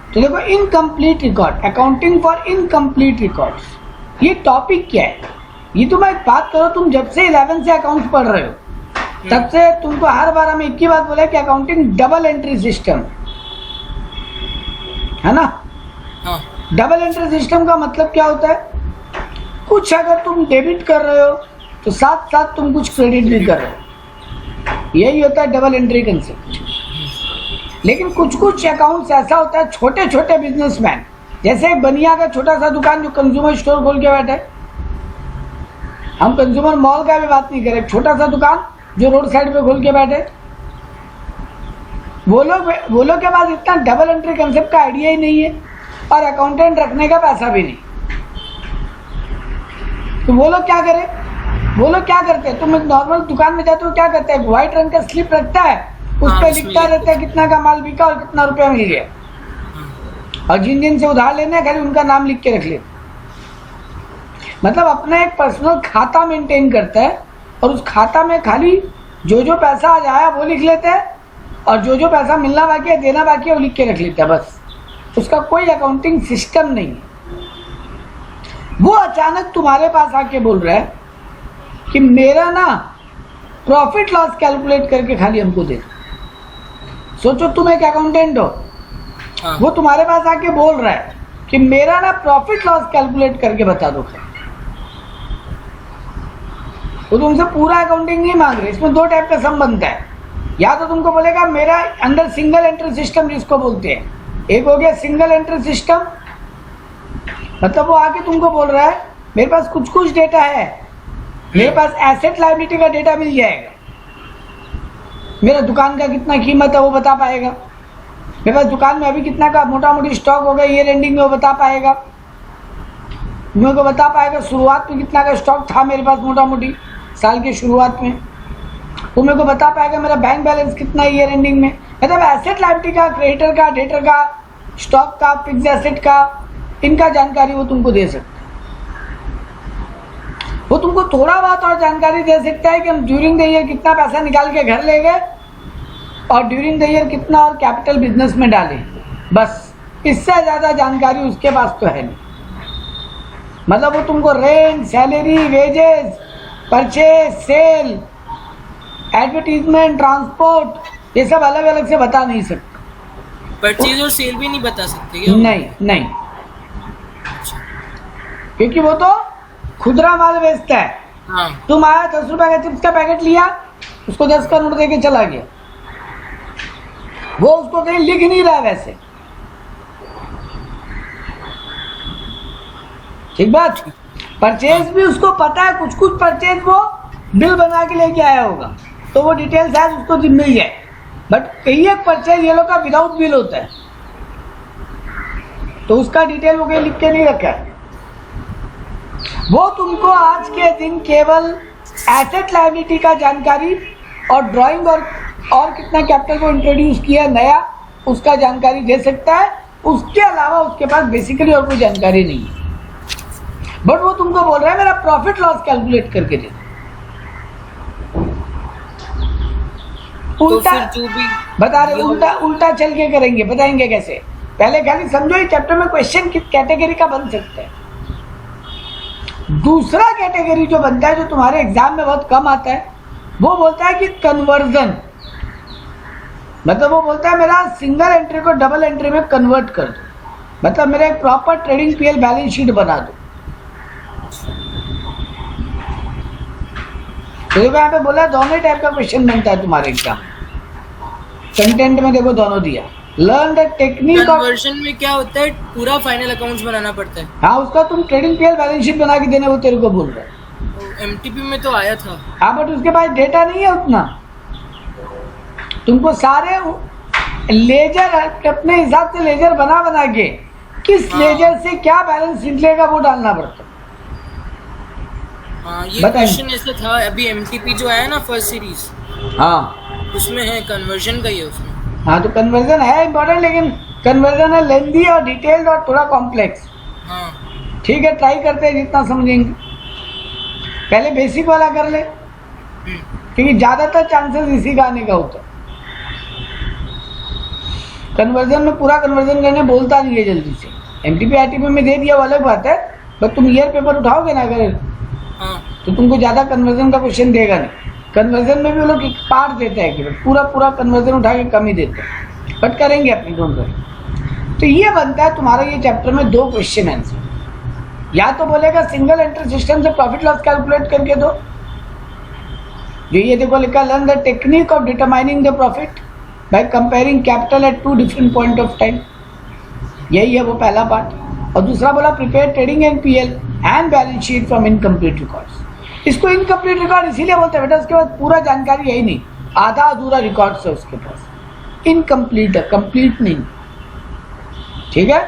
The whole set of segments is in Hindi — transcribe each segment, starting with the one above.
तो देखो incomplete record, accounting for incomplete records, ये टॉपिक क्या है? ये तो मैं बात करो, तुम जब से 11 से अकाउंट्स पढ़ रहे हो तब से तुमको हर बार हमें एक ही बात बोला कि अकाउंटिंग डबल एंट्री सिस्टम है ना। हाँ। डबल एंट्री सिस्टम का मतलब क्या होता है? कुछ अगर तुम डेबिट कर रहे हो तो साथ साथ तुम कुछ क्रेडिट भी कर रहे हो, यही होता है डबल एंट्री कंसेप्ट। लेकिन कुछ कुछ अकाउंट्स ऐसा होता है, छोटे छोटे बिजनेसमैन, जैसे एक बनिया का छोटा सा दुकान जो कंज्यूमर स्टोर खोल के बैठे, हम कंज्यूमर मॉल का भी बात नहीं करें, छोटा सा दुकान जो रोड साइड पे खोल के बैठे, वो लोग के पास इतना डबल एंट्री कंसेप्ट का आइडिया ही नहीं है और अकाउंटेंट रखने का पैसा भी नहीं। तो वो लोग क्या करें? वो लोग क्या करते हैं, तुम एक नॉर्मल दुकान में जाते हो, क्या करते हैं, व्हाइट रंग का स्लिप रखता है, उस पर लिखता रहता है कितना का माल बिका और कितना रुपया मिल गया, और जिन जिन से उधार लेने हैं खाली उनका नाम लिख के रख लेते। मतलब अपना एक पर्सनल खाता मेंटेन करता है और उस खाता में खाली जो जो पैसा आज आया वो लिख लेते हैं और जो जो पैसा मिलना बाकी है, देना बाकी है, वो लिख के रख लेता है बस। उसका कोई अकाउंटिंग सिस्टम नहीं है। वो अचानक तुम्हारे पास आके बोल रहा है कि मेरा ना प्रॉफिट लॉस कैलकुलेट करके खाली हमको दे दो। सोचो तुम एक अकाउंटेंट हो, हाँ। वो तुम्हारे पास आके बोल रहा है कि मेरा ना प्रॉफिट लॉस कैलकुलेट करके बता दो। वो तुमसे पूरा अकाउंटिंग नहीं मांग रहे। इसमें दो टाइप का संबंध है, या तो तुमको बोलेगा मेरा अंडर सिंगल एंट्री सिस्टम जिसको बोलते हैं, एक हो गया सिंगल एंट्री सिस्टम, मतलब वो आके तुमको बोल रहा है मेरे पास कुछ कुछ डेटा है, मेरे पास एसेट लायबिलिटी का डेटा मिल जाएगा, मेरा दुकान का कितना कीमत है वो बता पाएगा, मेरे पास दुकान में अभी कितना का मोटा मोटी स्टॉक होगा ईयर एंडिंग में वो बता पाएगा, मेरे को बता पाएगा शुरुआत में कितना का स्टॉक था मेरे पास मोटा मोटी साल की शुरुआत में, वो मेरे को बता पाएगा मेरा बैंक बैलेंस कितना है ईयर एंडिंग में। मतलब एसेट लायबिलिटी का, क्रेडिटर का, डेटर का, स्टॉक का, फिक्स एसेट का, इनका जानकारी वो तुमको दे सकता है। वो तुमको थोड़ा बहुत और जानकारी दे सकता है कि हम ड्यूरिंग द ईयर कितना पैसा निकाल के घर ले गए और ड्यूरिंग द ईयर कितना और कैपिटल बिजनेस में डाले, बस। इससे ज़्यादा जानकारी उसके पास तो है नहीं। मतलब वो तुमको rent, salary, wages, purchase, sale, advertisement, transport, ये सब अलग अलग से बता नहीं सकते। परचेज और सेल भी नहीं बता सकते क्या? नहीं, क्योंकि वो तो खुदरा माल बेचता है। हाँ। तुम आया 10 रुपए का चिप्स का पैकेट लिया, उसको 10 का नोट देके चला गया, वो उसको कहीं लिख नहीं रहा है वैसे, ठीक बात। परचेज भी उसको पता है, कुछ कुछ परचेज वो बिल बना के लेके आया होगा तो वो डिटेल्स आज उसको मिल जाए, बट कई एक परचेज ये लोग का विदाउट बिल होता है तो उसका डिटेल वो कहीं लिख के नहीं रखा है। वो तुमको आज के दिन केवल एसेट लायबिलिटी का जानकारी और ड्राइंग और कितना कैपिटल को इंट्रोड्यूस किया नया उसका जानकारी दे सकता है। उसके अलावा उसके पास बेसिकली और कोई जानकारी नहीं है। बट वो तुमको बोल रहा है मेरा प्रॉफिट लॉस कैलकुलेट करके दे। उल्टा तो जो भी बता रहे, उल्टा चल के करेंगे, बताएंगे कैसे। पहले खाली समझो ये चैप्टर में क्वेश्चन किस कैटेगरी का बन सकता है। दूसरा कैटेगरी जो बनता है, जो तुम्हारे एग्जाम में बहुत कम आता है, वो बोलता है कि कन्वर्जन। मतलब वो बोलता है मेरा सिंगल एंट्री को डबल एंट्री में कन्वर्ट कर दो, मतलब मेरा एक proper trading PL balance sheet बना दो। तो यहाँ पे बोला दोनों टाइप का क्वेश्चन बनता है तुम्हारे एग्जाम। कंटेंट में देखो दोनों दिया। Learn the technique. कन्वर्जन में क्या होता है, पूरा फाइनल अकाउंट्स बनाना पड़ता है। हाँ, उसका तुम ट्रेडिंग पीएल बैलेंस शीट बना के देने वो तेरे को बोल रहा है। एमटीपी में तो आया था। हाँ, बट उसके पास डेटा नहीं है उतना। तुमको सारे लेजर अपने हिसाब से लेजर बना के किस लेजर से क्या बैलेंस निकलेगा वो डालना पड़ता है। हाँ, ये क्वेश्चन ऐसा था अभी एमटीपी जो आया ना फर्स्ट सीरीज, हाँ उसमें है कन्वर्जन का ही है उसमें। हाँ, तो कन्वर्जन है इम्पोर्टेंट, लेकिन कन्वर्जन है लेंदी और डिटेल्ड और थोड़ा कॉम्प्लेक्स। हाँ ठीक है, ट्राई करते हैं जितना समझेंगे। पहले बेसिक वाला कर ले, क्योंकि ज्यादातर चांसेस इसी का आने का होता है। कन्वर्जन में पूरा कन्वर्जन करने बोलता नहीं है जल्दी से। एमटीपी आरटीपी में दे दिया वो अलग बात है, बट तुम ईयर पेपर उठाओगे ना अगर हाँ तो तुमको ज्यादा कन्वर्जन का क्वेश्चन देगा नहीं। कन्वर्जन में भी वो लोग एक पार्ट देते हैं कि पूरा पूरा कन्वर्जन उठा के कम ही देते हैं, बट करेंगे अपनी डोंट वरी। तो ये बनता है तुम्हारा ये चैप्टर में 2 क्वेश्चन आंसर। या तो बोलेगा सिंगल एंट्री सिस्टम से प्रॉफिट लॉस कैलकुलेट करके दो, जो ये देखो लिखा learn the technique of determining the profit by comparing capital eight 2 different point of time, यही है वो पहला पार्ट। और दूसरा बोला prepare trading and PL and balance sheet from incomplete records. इसको इनकम्प्लीट रिकॉर्ड इसीलिए बोलते हैं बेटा उसके बाद पूरा जानकारी है ही नहीं, आधा अधूरा रिकॉर्ड है उसके पास, इनकम्प्लीट है, कंप्लीट नहीं। ठीक है,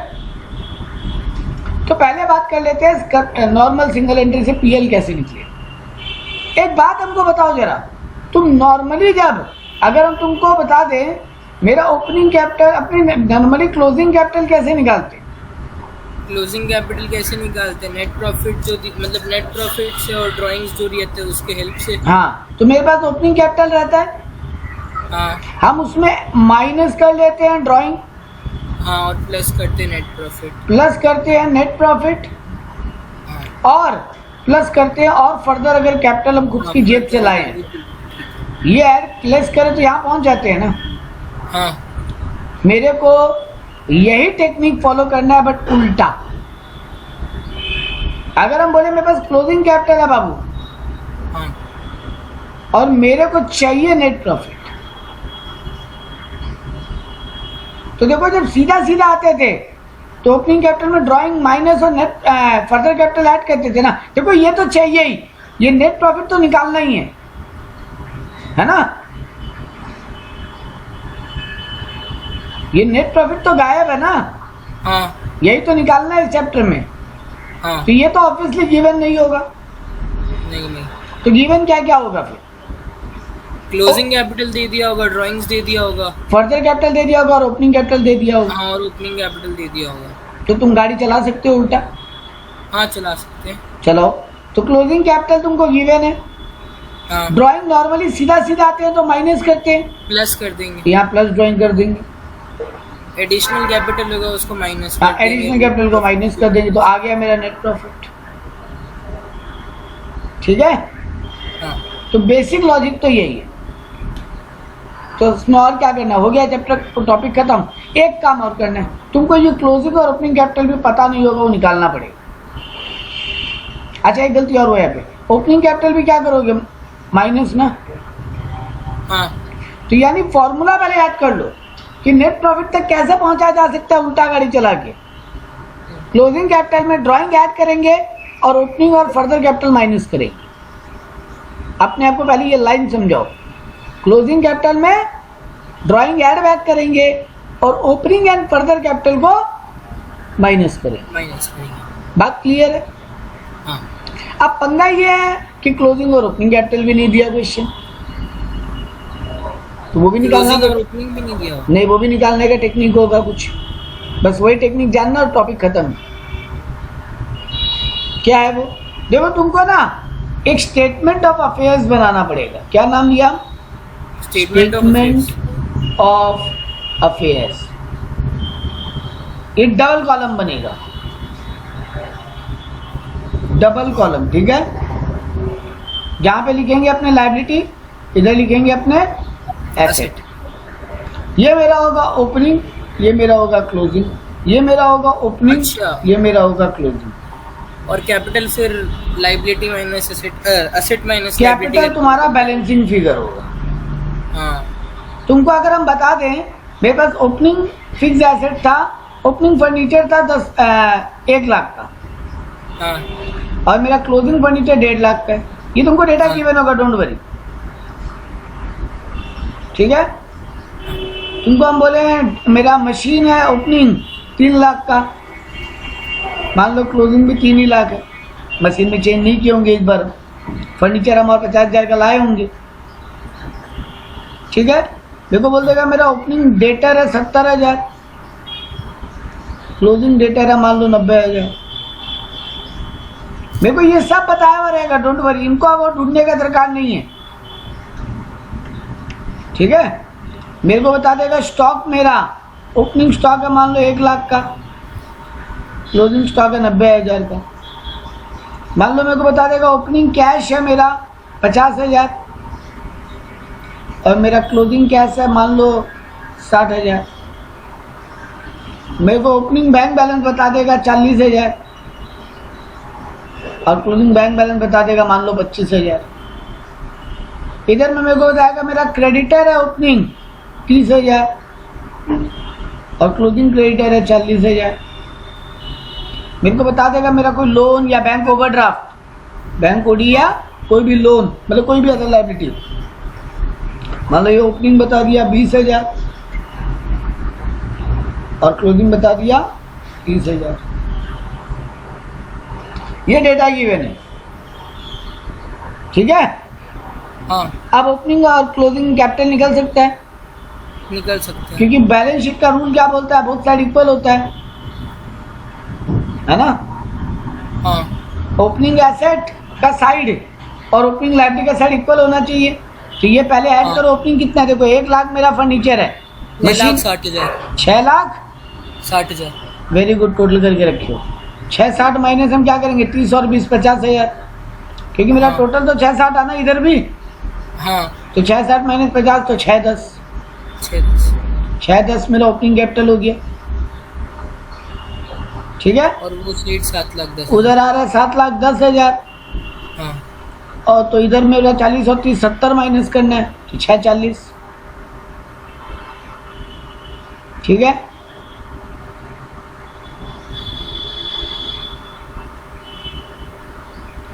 तो पहले बात कर लेते हैं नॉर्मल सिंगल एंट्री से पीएल कैसे निकले। एक बात हमको बताओ जरा, तुम नॉर्मली जब अगर हम तुमको बता दें मेरा ओपनिंग कैपिटल अपनी नॉर्मली क्लोजिंग कैपिटल कैसे निकालते? क्लोजिंग कैपिटल कैसे निकालते हैं? नेट प्रॉफिट जो मतलब नेट प्रॉफिट से और ड्राइंग्स जो रहते हैं उसके हेल्प से। हाँ, तो मेरे पास ओपनिंग कैपिटल रहता है, हाँ हम उसमें माइनस कर लेते हैं ड्राइंग, हाँ, और प्लस करते हैं नेट प्रॉफिट, प्लस करते हैं नेट प्रॉफिट, हाँ और प्लस करते हैं और फर्दर अगर कैपिटल हम खुद की जेब से लाए हैं, ये ऐड लेस करें तो यहाँ पहुंच जाते हैं ना। हाँ मेरे को यही टेक्निक फॉलो करना है बट उल्टा। अगर हम बोले मेरे पास क्लोजिंग कैपिटल है बाबू हाँ और मेरे को चाहिए नेट प्रॉफिट, तो देखो जब सीधा सीधा आते थे तो ओपनिंग कैपिटल में ड्राइंग माइनस और नेट फर्दर कैपिटल ऐड करते थे ना। देखो ये तो चाहिए ही, ये नेट प्रॉफिट तो निकालना ही है ना। ये नेट प्रॉफिट तो गायब है ना, हाँ यही तो निकालना है इस चैप्टर में। हाँ, तो ये तो ऑब्वियसली गिवन नहीं होगा, नहीं तो गिवन क्या क्या होगा फिर? क्लोजिंग कैपिटल दे दिया होगा, ड्राइंग्स दे दिया होगा, फर्दर कैपिटल दे दिया होगा और ओपनिंग कैपिटल दे दिया होगा। हाँ, और ओपनिंग कैपिटल दे दिया होगा। तो तुम गाड़ी चला सकते हो उल्टा, हाँ चला सकते हैं। चलो। तो क्लोजिंग कैपिटल तुमको गिवन है, हाँ ड्राइंग नॉर्मली सीधा सीधा आते हैं तो माइनस करते हैं, प्लस कर देंगे, यहाँ प्लस ड्राइंग कर देंगे। एडिशनल कैपिटल होगा उसको माइनस कर हाँ, देंगे। एडिशनल कैपिटल को माइनस कर देंगे तो आ गया मेरा नेट प्रॉफिट। ठीक है, हाँ तो बेसिक लॉजिक तो यही है। तो इसमें और क्या करना, हो गया चैप्टर टॉपिक खत्म। एक काम और करना है तुमको, ये क्लोजिंग और ओपनिंग कैपिटल भी पता नहीं होगा, वो निकालना पड़ेगा। अच्छा एक गलती और हुआ यहाँ पे, ओपनिंग कैपिटल भी क्या करोगे, माइनस ना। हाँ तो यानी फॉर्मूला पहले याद कर लो कि नेट प्रॉफिट तक कैसे पहुंचा जा सकता है उल्टा गाड़ी चला के। क्लोजिंग कैपिटल में ड्राइंग ऐड करेंगे और ओपनिंग और फर्दर कैपिटल माइनस करेंगे। अपने आप को पहले ये लाइन समझाओ, क्लोजिंग कैपिटल में ड्राइंग ऐड बैक करेंगे और ओपनिंग एंड फर्दर कैपिटल को माइनस करेंगे। माइनस करेंगे। बात क्लियर है? हाँ अब पंगा ये है कि क्लोजिंग और ओपनिंग कैपिटल भी नहीं दिया क्वेश्चन, तो वो भी निकालना क्लोजिंग और ओपनिंग भी नहीं दिया होगा। नहीं, वो भी निकालने का टेक्निक होगा कुछ, बस वही टेक्निक जानना और टॉपिक खत्म। क्या है वो? देखो तुमको ना एक स्टेटमेंट ऑफ अफेयर्स बनाना पड़ेगा। क्या नाम लिया? Statement of affairs. एक डबल कॉलम बनेगा, डबल कॉलम, ठीक है। जहां पे लिखेंगे अपने लायबिलिटी, इधर लिखेंगे अपने एसेट। ये मेरा होगा ओपनिंग, ये मेरा होगा क्लोजिंग, ये मेरा होगा ओपनिंग, अच्छा। ये मेरा होगा क्लोजिंग। और कैपिटल फिर liability minus asset, asset minus capital तुम्हारा बैलेंसिंग फिगर होगा। हाँ तुमको अगर हम बता दें मेरे पास ओपनिंग फिक्स एसेट था, ओपनिंग फर्नीचर था 1 लाख का, हाँ और मेरा क्लोजिंग फर्नीचर 1.5 लाख का है, ये तुमको डेटा हाँ। गिवन होगा, डोंट वरी। ठीक है, तुमको हम बोले मेरा मशीन है ओपनिंग 3 लाख का, मान लो क्लोजिंग भी 3 ही लाख है, मशीन में चेंज नहीं किए होंगे इस बार, फर्नीचर हम और 50,000 का लाए होंगे। ठीक है, देखो बोल देगा मेरा ओपनिंग डेटर है 70,000, क्लोजिंग डेटर है मान लो 90,000। मेरे को ये सब बताया हुआ रहेगा, डोंट वरी, इनको अब और ढूंढने का दरकार नहीं है। ठीक है, मेरे को बता देगा स्टॉक मेरा ओपनिंग स्टॉक है मान लो 1 लाख का, क्लोजिंग स्टॉक है 90,000 का। मान लो मेरे को बता देगा ओपनिंग कैश है मेरा 50,000 और मेरा क्लोजिंग कैश है मान लो 60,000। मेरे को ओपनिंग बैंक बैलेंस बता देगा 40,000 और क्लोजिंग बैंक बैलेंस बता देगा मान लो 25,000। इधर में मेरे को बताएगा मेरा क्रेडिटर है ओपनिंग 30,000 और क्लोजिंग क्रेडिटर है 40,000। मेरे को बता देगा मेरा कोई लोन या बैंक ओवरड्राफ्ट, बैंक ओडी या कोई भी लोन, मतलब कोई भी अदर लायबिलिटी। मान लो ये ओपनिंग बता दिया 20,000 और क्लोजिंग बता दिया 30,000। ये डेटा गिवन है, ठीक है। हाँ अब ओपनिंग और क्लोजिंग कैपिटल निकल सकता है, निकल सकते हैं। क्योंकि बैलेंस शीट का रूल क्या बोलता है, बोथ साइड इक्वल होता है ना। हाँ ओपनिंग एसेट का साइड और ओपनिंग लायबिलिटी का साइड इक्वल होना चाहिए। तो ये पहले ऐड हाँ। करो ओपनिंग कितना है, देखो 1 लाख मेरा फर्नीचर है, 6,60,000 6 लाख 60,000। वेरी गुड, टोटल करके रखियो। 660 माइनस हम क्या करेंगे 30 और 20 50,000, क्योंकि मेरा हाँ। टोटल तो 660 आना इधर भी, हाँ तो 660 माइनस 50 तो 610। 610 मेरा ओपनिंग कैपिटल हो गया, ठीक है। और वो सीट 7,10,000। उधर आ रहा है 7,10,000 हाँ और तो इधर मेरा 40 और 30 70 माइनस करना है तो 640, ठीक है।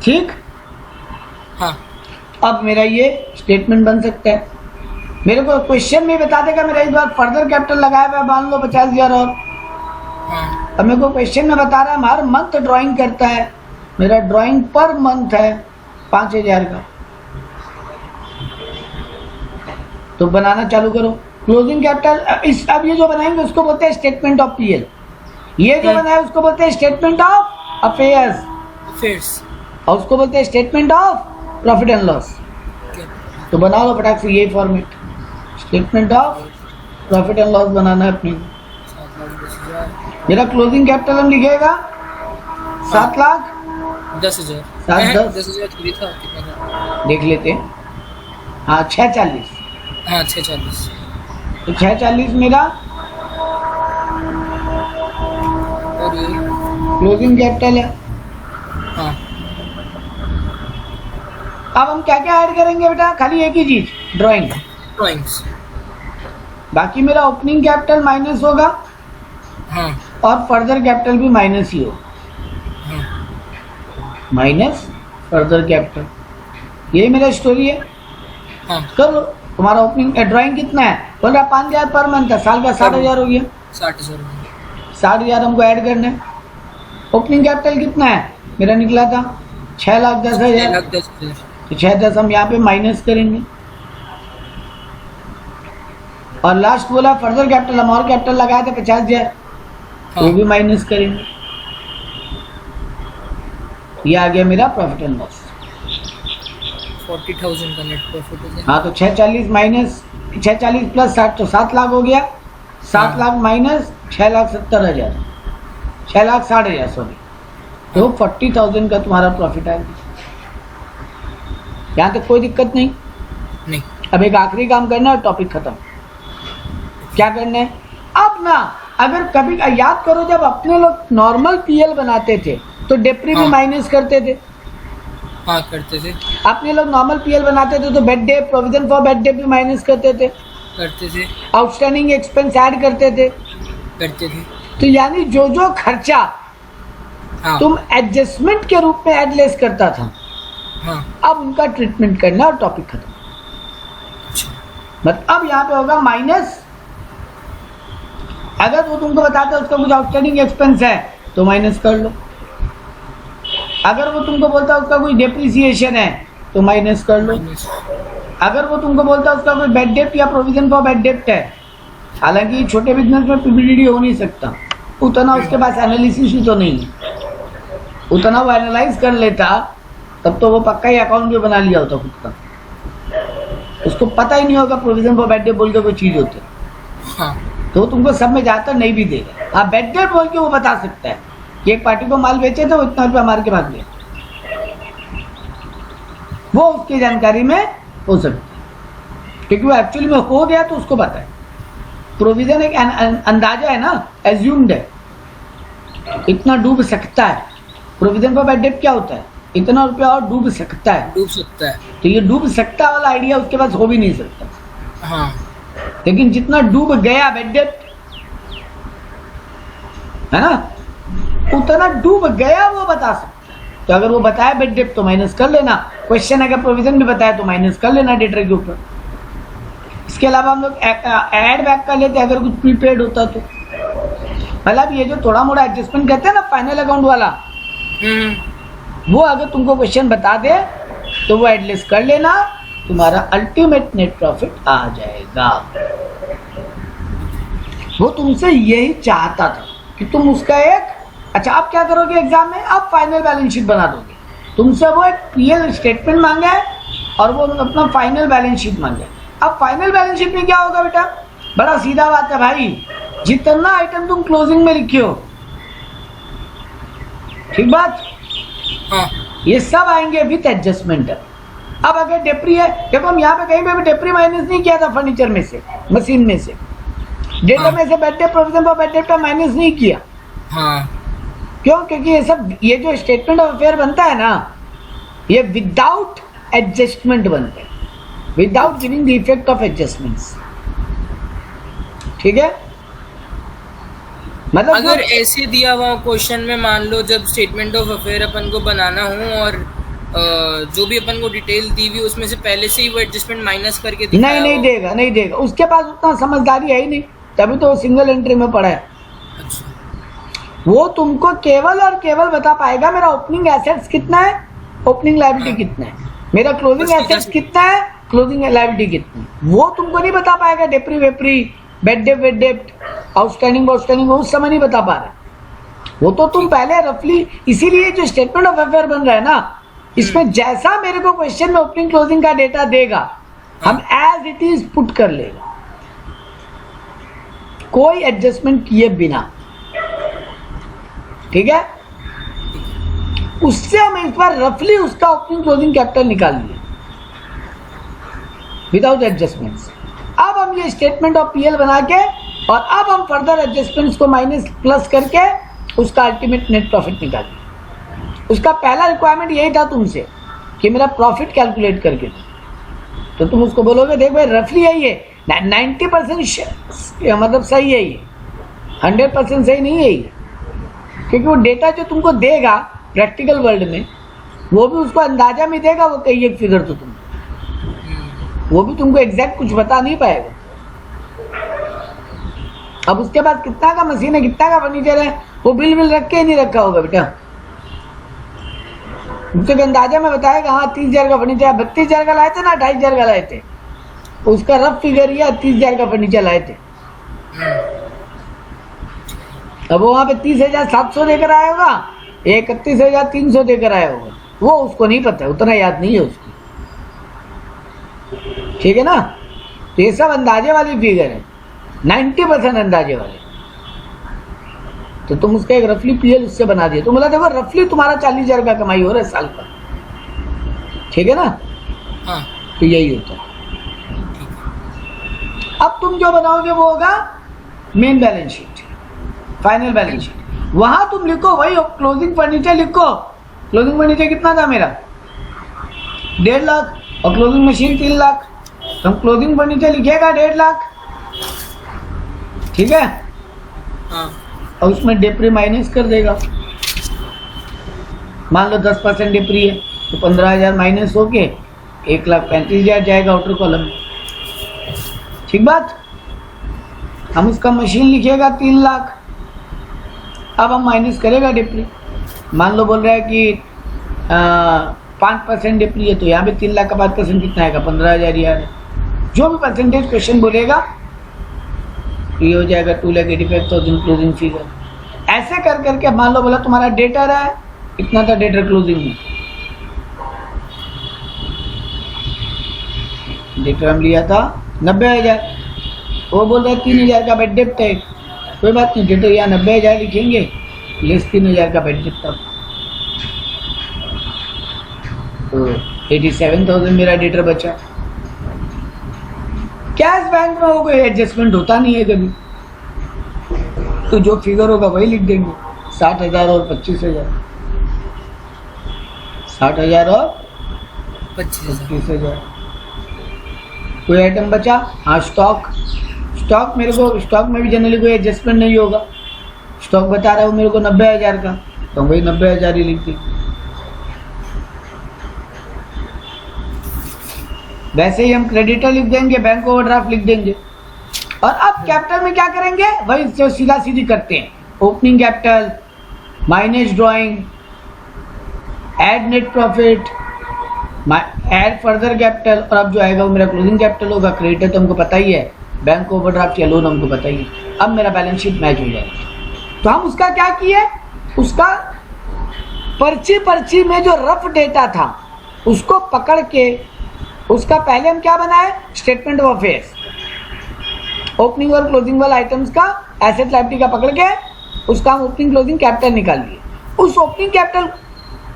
ठीक, हाँ अब मेरा ये स्टेटमेंट बन सकता है। मेरे को क्वेश्चन में बता देगा मेरा इस बार फर्दर कैपिटल लगाया हुआ है मान लो 50,000 और हाँ अब मेरे को क्वेश्चन में बता रहा है हर मंथ ड्राइंग करता है, मेरा ड्राइंग पर मंथ है 5,000 का। तो बनाना चालू करो क्लोजिंग कैपिटल। इस अब ये जो बनाएंगे उसको बोलते हैं स्टेटमेंट ऑफ पीएल, ये जो बनाए उसको बोलते हैं स्टेटमेंट ऑफ अफेयर्स फिर्स और उसको बोलते हैं statement of profit and loss. तो बना लो फटाक से ये format, statement of profit and loss बनाना है अपने। 7,10,000 मेरा क्लोजिंग कैपिटल हम लिखेगा 7,10,000 10,000 7,10,000 10,000 थोड़ी था, कितना था? देख लेते हैं। हाँ 640, हाँ 640। तो 640 मेरा और ये क्लोजिंग कैपिटल है। हाँ अब हम क्या क्या ऐड करेंगे बेटा, खाली एक ही चीज ड्राइंग, ड्राइंग्स। बाकी मेरा ओपनिंग कैपिटल माइनस होगा हाँ और फर्दर कैपिटल भी माइनस ही होगा, हाँ माइनस फर्दर कैपिटल। यही मेरा स्टोरी है। हाँ करो तुम्हारा ओपनिंग ड्राइंग कितना है, बोल रहा 5,000 पर मंथ है, साल का 60,000 हो गया। 60,000 60,000 हमको ऐड करना है। ओपनिंग कैपिटल कितना है मेरा निकला था 6,10,000, 6,10,000। तो 610 हम यहाँ पे माइनस करेंगे और लास्ट बोला फर्दर कैपिटल, हम और कैपिटल लगाए थे 50,000 वो भी माइनस करेंगे। ये आ गया मेरा प्रॉफिट एंड लॉस। 40,000 का नेट प्रॉफिट हो गया। हाँ तो 640 माइनस 640 प्लस 60 तो 7 लाख हो गया। 7 लाख माइनस 6,70,000 6,60,000 सॉरी, तो 40,000 का तुम्हारा प्रॉफिट आएगा। यहाँ तक कोई दिक्कत नहीं। नहीं अब एक आखिरी काम करना है, टॉपिक खत्म। क्या करना है अब ना, अगर कभी याद करो जब अपने लोग नॉर्मल पीएल बनाते थे तो डेप्री भी हाँ। माइनस करते थे। हाँ करते थे अपने लोग नॉर्मल पीएल बनाते थे तो bed day, provision for bed day भी माइनस करते थे, करते थे आउटस्टैंडिंग एक्सपेंस ऐड करते थे। करते थे। तो यानी जो जो खर्चा हाँ तुम एडजस्टमेंट के रूप में एडलेस करता था, हाँ अब उनका ट्रीटमेंट करना और टॉपिक खत्म। अच्छा मतलब अब यहाँ पे होगा माइनस, अगर वो तुमको बताता है उसका कुछ आउटस्टैंडिंग एक्सपेंस है तो माइनस कर लो, अगर वो तुमको बोलता है उसका कोई डेप्रिसिएशन है तो माइनस कर लो, माइनस। अगर वो तुमको बोलता है उसका कोई बेड डेप्ट या प्रोविजन फॉर बेड डेप्ट है, हालांकि छोटे बिजनेस में पीबीडीडी हो नहीं सकता, उतना उसके पास एनालिसिस ही तो नहीं है, उतना वो एनालाइज कर लेता तब तो वो पक्का ही अकाउंट भी बना लिया होता खुद का। उसको पता ही नहीं होगा प्रोविजन फॉर बेड डेप्ट बोल के कोई चीज़ होती है। हाँ तो तुमको सब में ज्यादातर नहीं भी देगा। हाँ बेड डेट बोल के वो बता सकता है कि एक पार्टी को माल बेचे थे, वो इतना रुपया मार के भाग गया, वो उसकी जानकारी में हो सकती है, क्योंकि वो एक्चुअली में हो गया तो उसको पता है। प्रोविजन एक अंदाजा है ना, एज्यूम्ड है, इतना डूब सकता है। प्रोविजन फॉर बैड डेट क्या होता है, इतना रुपया और डूब सकता है, डूब सकता है। तो ये डूब सकता वाला आइडिया उसके पास हो भी नहीं सकता। हाँ लेकिन जितना डूब गया बैड डेट है ना, उतना डूब गया वो बता सकता है। तो अगर वो बताया बैड डेट तो माइनस कर लेना, क्वेश्चन अगर प्रोविजन भी बताया तो माइनस कर लेना डेटर के ऊपर। इसके अलावा हम लोग ऐड बैक कर लेते अगर कुछ प्रीपेड होता तो। मतलब ये जो थोड़ा मोड़ा एडजस्टमेंट कहते हैं ना फाइनल अकाउंट वाला, वो अगर तुमको क्वेश्चन बता दे तो वो एडजस्ट कर लेना, तुम्हारा अल्टीमेट नेट प्रॉफिट आ जाएगा। वो तुमसे यही चाहता था कि तुम उसका एक, अच्छा आप क्या करोगे एग्जाम में, आप फाइनल बैलेंस शीट बना दोगे। तुमसे वो एक पीएल स्टेटमेंट मांगा है और वो अपना फाइनल बैलेंस शीट मांगा है। अब फाइनल बैलेंस शीट में क्या होगा बेटा, बड़ा सीधा बात है भाई, जितना आइटम तुम क्लोजिंग में लिखे हो, ठीक बात, हाँ ये सब आएंगे विथ एडजस्टमेंट। अब अगर डेप्री है, देखो हम यहाँ पे कहीं पे भी डेप्री माइनस नहीं किया था फर्नीचर में से, मशीन में से, डेटा में से bad debt provision for bad debt का माइनस नहीं किया। हाँ क्यों, क्योंकि ये सब, ये जो स्टेटमेंट ऑफ अफेयर बनता है ना, ये विदाउट एडजस्टमेंट बनता है, without giving the effect of adjustments. ठीक है, मतलब अगर ऐसे दिया हुआ क्वेश्चन में मान लो जब स्टेटमेंट ऑफ अफेयर अपन को बनाना हो और जो भी अपन को डिटेल दी हुई उसमें से पहले से ही वो एडजस्टमेंट माइनस करके दिखाया नहीं देगा, नहीं देगा, उसके पास उतना समझदारी है ही नहीं, तभी तो सिंगल एंट्री में पड़ा है। अच्छा, वो तुमको केवल और केवल बता पाएगा मेरा ओपनिंग एसेट्स कितना है, ओपनिंग लायबिलिटी कितना है, मेरा क्लोजिंग एसेट्स कितना है, क्लोजिंग लायबिलिटी कितना है। वो तुमको नहीं बता पाएगा डेप्री वेप्री, बेड डेट, आउटस्टैंडिंग वो उस समय नहीं बता पा रहे। वो तो तुम पहले रफली, इसीलिए जो स्टेटमेंट ऑफ अफेयर बन रहा है ना, इसमें जैसा मेरे को क्वेश्चन में ओपनिंग क्लोजिंग का डेटा देगा, हम एज इट इज पुट कर लेगा, कोई एडजस्टमेंट किए बिना। ठीक है, उससे हम एक बार रफली उसका ओपनिंग क्लोजिंग कैपिटल निकाल लिए विदाउट एडजस्टमेंट्स। अब हम ये स्टेटमेंट ऑफ पीएल बना के और अब हम फर्दर एडजस्टमेंट्स को माइनस प्लस करके उसका अल्टीमेट नेट प्रॉफिट निकालिए। उसका पहला रिक्वायरमेंट यही था तुमसे कि मेरा प्रॉफिट कैलकुलेट करके दो, तो तुम उसको बोलोगे देख भाई रफली यही है, 90% मतलब सही है, ये 100% सही नहीं है ये, क्योंकि वो डेटा जो तुमको देगा प्रैक्टिकल वर्ल्ड में, वो भी उसको अंदाजा में देगा, वो कई एक फिगर तो तुम, वो भी तुमको एग्जैक्ट कुछ बता नहीं पाएगा। अब उसके बाद कितना का मशीन है, कितना का फर्नीचर है, वो बिल रख के ही नहीं रखा होगा बेटा, उसके अंदाजा में बताएगा हाँ 30,000 का फर्नीचर, 32,000 का लाए थे ना, 2,500 का लाए थे, उसका रफ फिगर या 30,000 का फर्नीचर लाए थे। अब वो वहां पे 30,700 देकर आया होगा, 31,300 देकर आया होगा, वो उसको नहीं पता है, उतना याद नहीं है उसको। ठीक है ना, तो ये सब अंदाजे वाली फिगर है, 90% अंदाजे वाले। तो तुम उसका एक रफली पीएल उससे बना दिया, तो बोला देखो रफली तुम्हारा 40,000 का कमाई हो रहा है साल का। ठीक है ना, हाँ तो यही होता है। अब तुम जो बनाओगे वो होगा main balance sheet, final balance sheet. वहां तुम लिखो वही क्लोजिंग फर्नीचर लिखो, क्लोजिंग फर्नीचर कितना था मेरा 1.5 लाख और क्लोजिंग मशीन 3 लाख, तो हम क्लोजिंग फर्नीचर लिखेगा 1.5 लाख। ठीक है, हाँ और उसमें डेप्री माइनस कर देगा, मान लो 10% डेप्री है तो 15,000 माइनस होके 1,35,000 जाएगा आउटर कॉलम में। ठीक बात, हम उसका मशीन लिखेगा 3 लाख, अब हम माइनस करेगा डेप्री, मान लो बोल रहा है कि 5% डेप्री है, तो यहाँ पे 3 लाख का 5% कितना आएगा 15,000 यार, जो भी परसेंटेज क्वेश्चन बोलेगा ये हो जाएगा 2,85,000 क्लोजिंग फिगर। ऐसे कर करके मान लो बोला तुम्हारा डेटर है इतना था, डेटर क्लोजिंग में डेटर हम लिया था 90,000, वो बोल रहा है 3,000 का बेड डेप्ट है, कोई बात नहीं, डेटर यहाँ 90,000 लिखेंगे, लेस 3,000 का बेड डेप्ट। तो 87,000 मेरा डेटर बचा। कैश बैंक में वो कोई एडजस्टमेंट होता नहीं है कभी, तो जो फिगर होगा वही लिख देंगे, 60,000 और 25,000, 60,000 और 25,000। कोई आइटम बचा? हाँ, स्टॉक। स्टॉक मेरे को, स्टॉक में भी जनरली कोई एडजस्टमेंट नहीं होगा, स्टॉक बता रहा है वो मेरे को 90,000 का, तो वही 90,000 ही लिख देंगे। वैसे ही हम क्रेडिटर लिख देंगे, बैंक ओवरड्राफ्ट लिख देंगे। और अब कैपिटल में क्या करेंगे? वही जो सीधा सीधी करते हैं, opening capital minus drawing, add net profit, add further capital, और अब जो आएगा वो मेरा क्लोजिंग कैपिटल होगा। क्रेडिटर तो हमको पता ही है, बैंक ओवरड्राफ्ट या लोन हमको पता ही है। अब मेरा बैलेंस शीट मैच हो जाएगा। तो हम उसका क्या किए, उसका पर्ची में जो रफ डेटा था उसको पकड़ के उसका पहले हम क्या बनाए, स्टेटमेंट ऑफ अफेयर्स, ओपनिंग और क्लोजिंग वाला आइटम्स का एसेट लायबिलिटी का पकड़ के उसका हम ओपनिंग क्लोजिंग कैपिटल निकाल लिए। उस ओपनिंग कैपिटल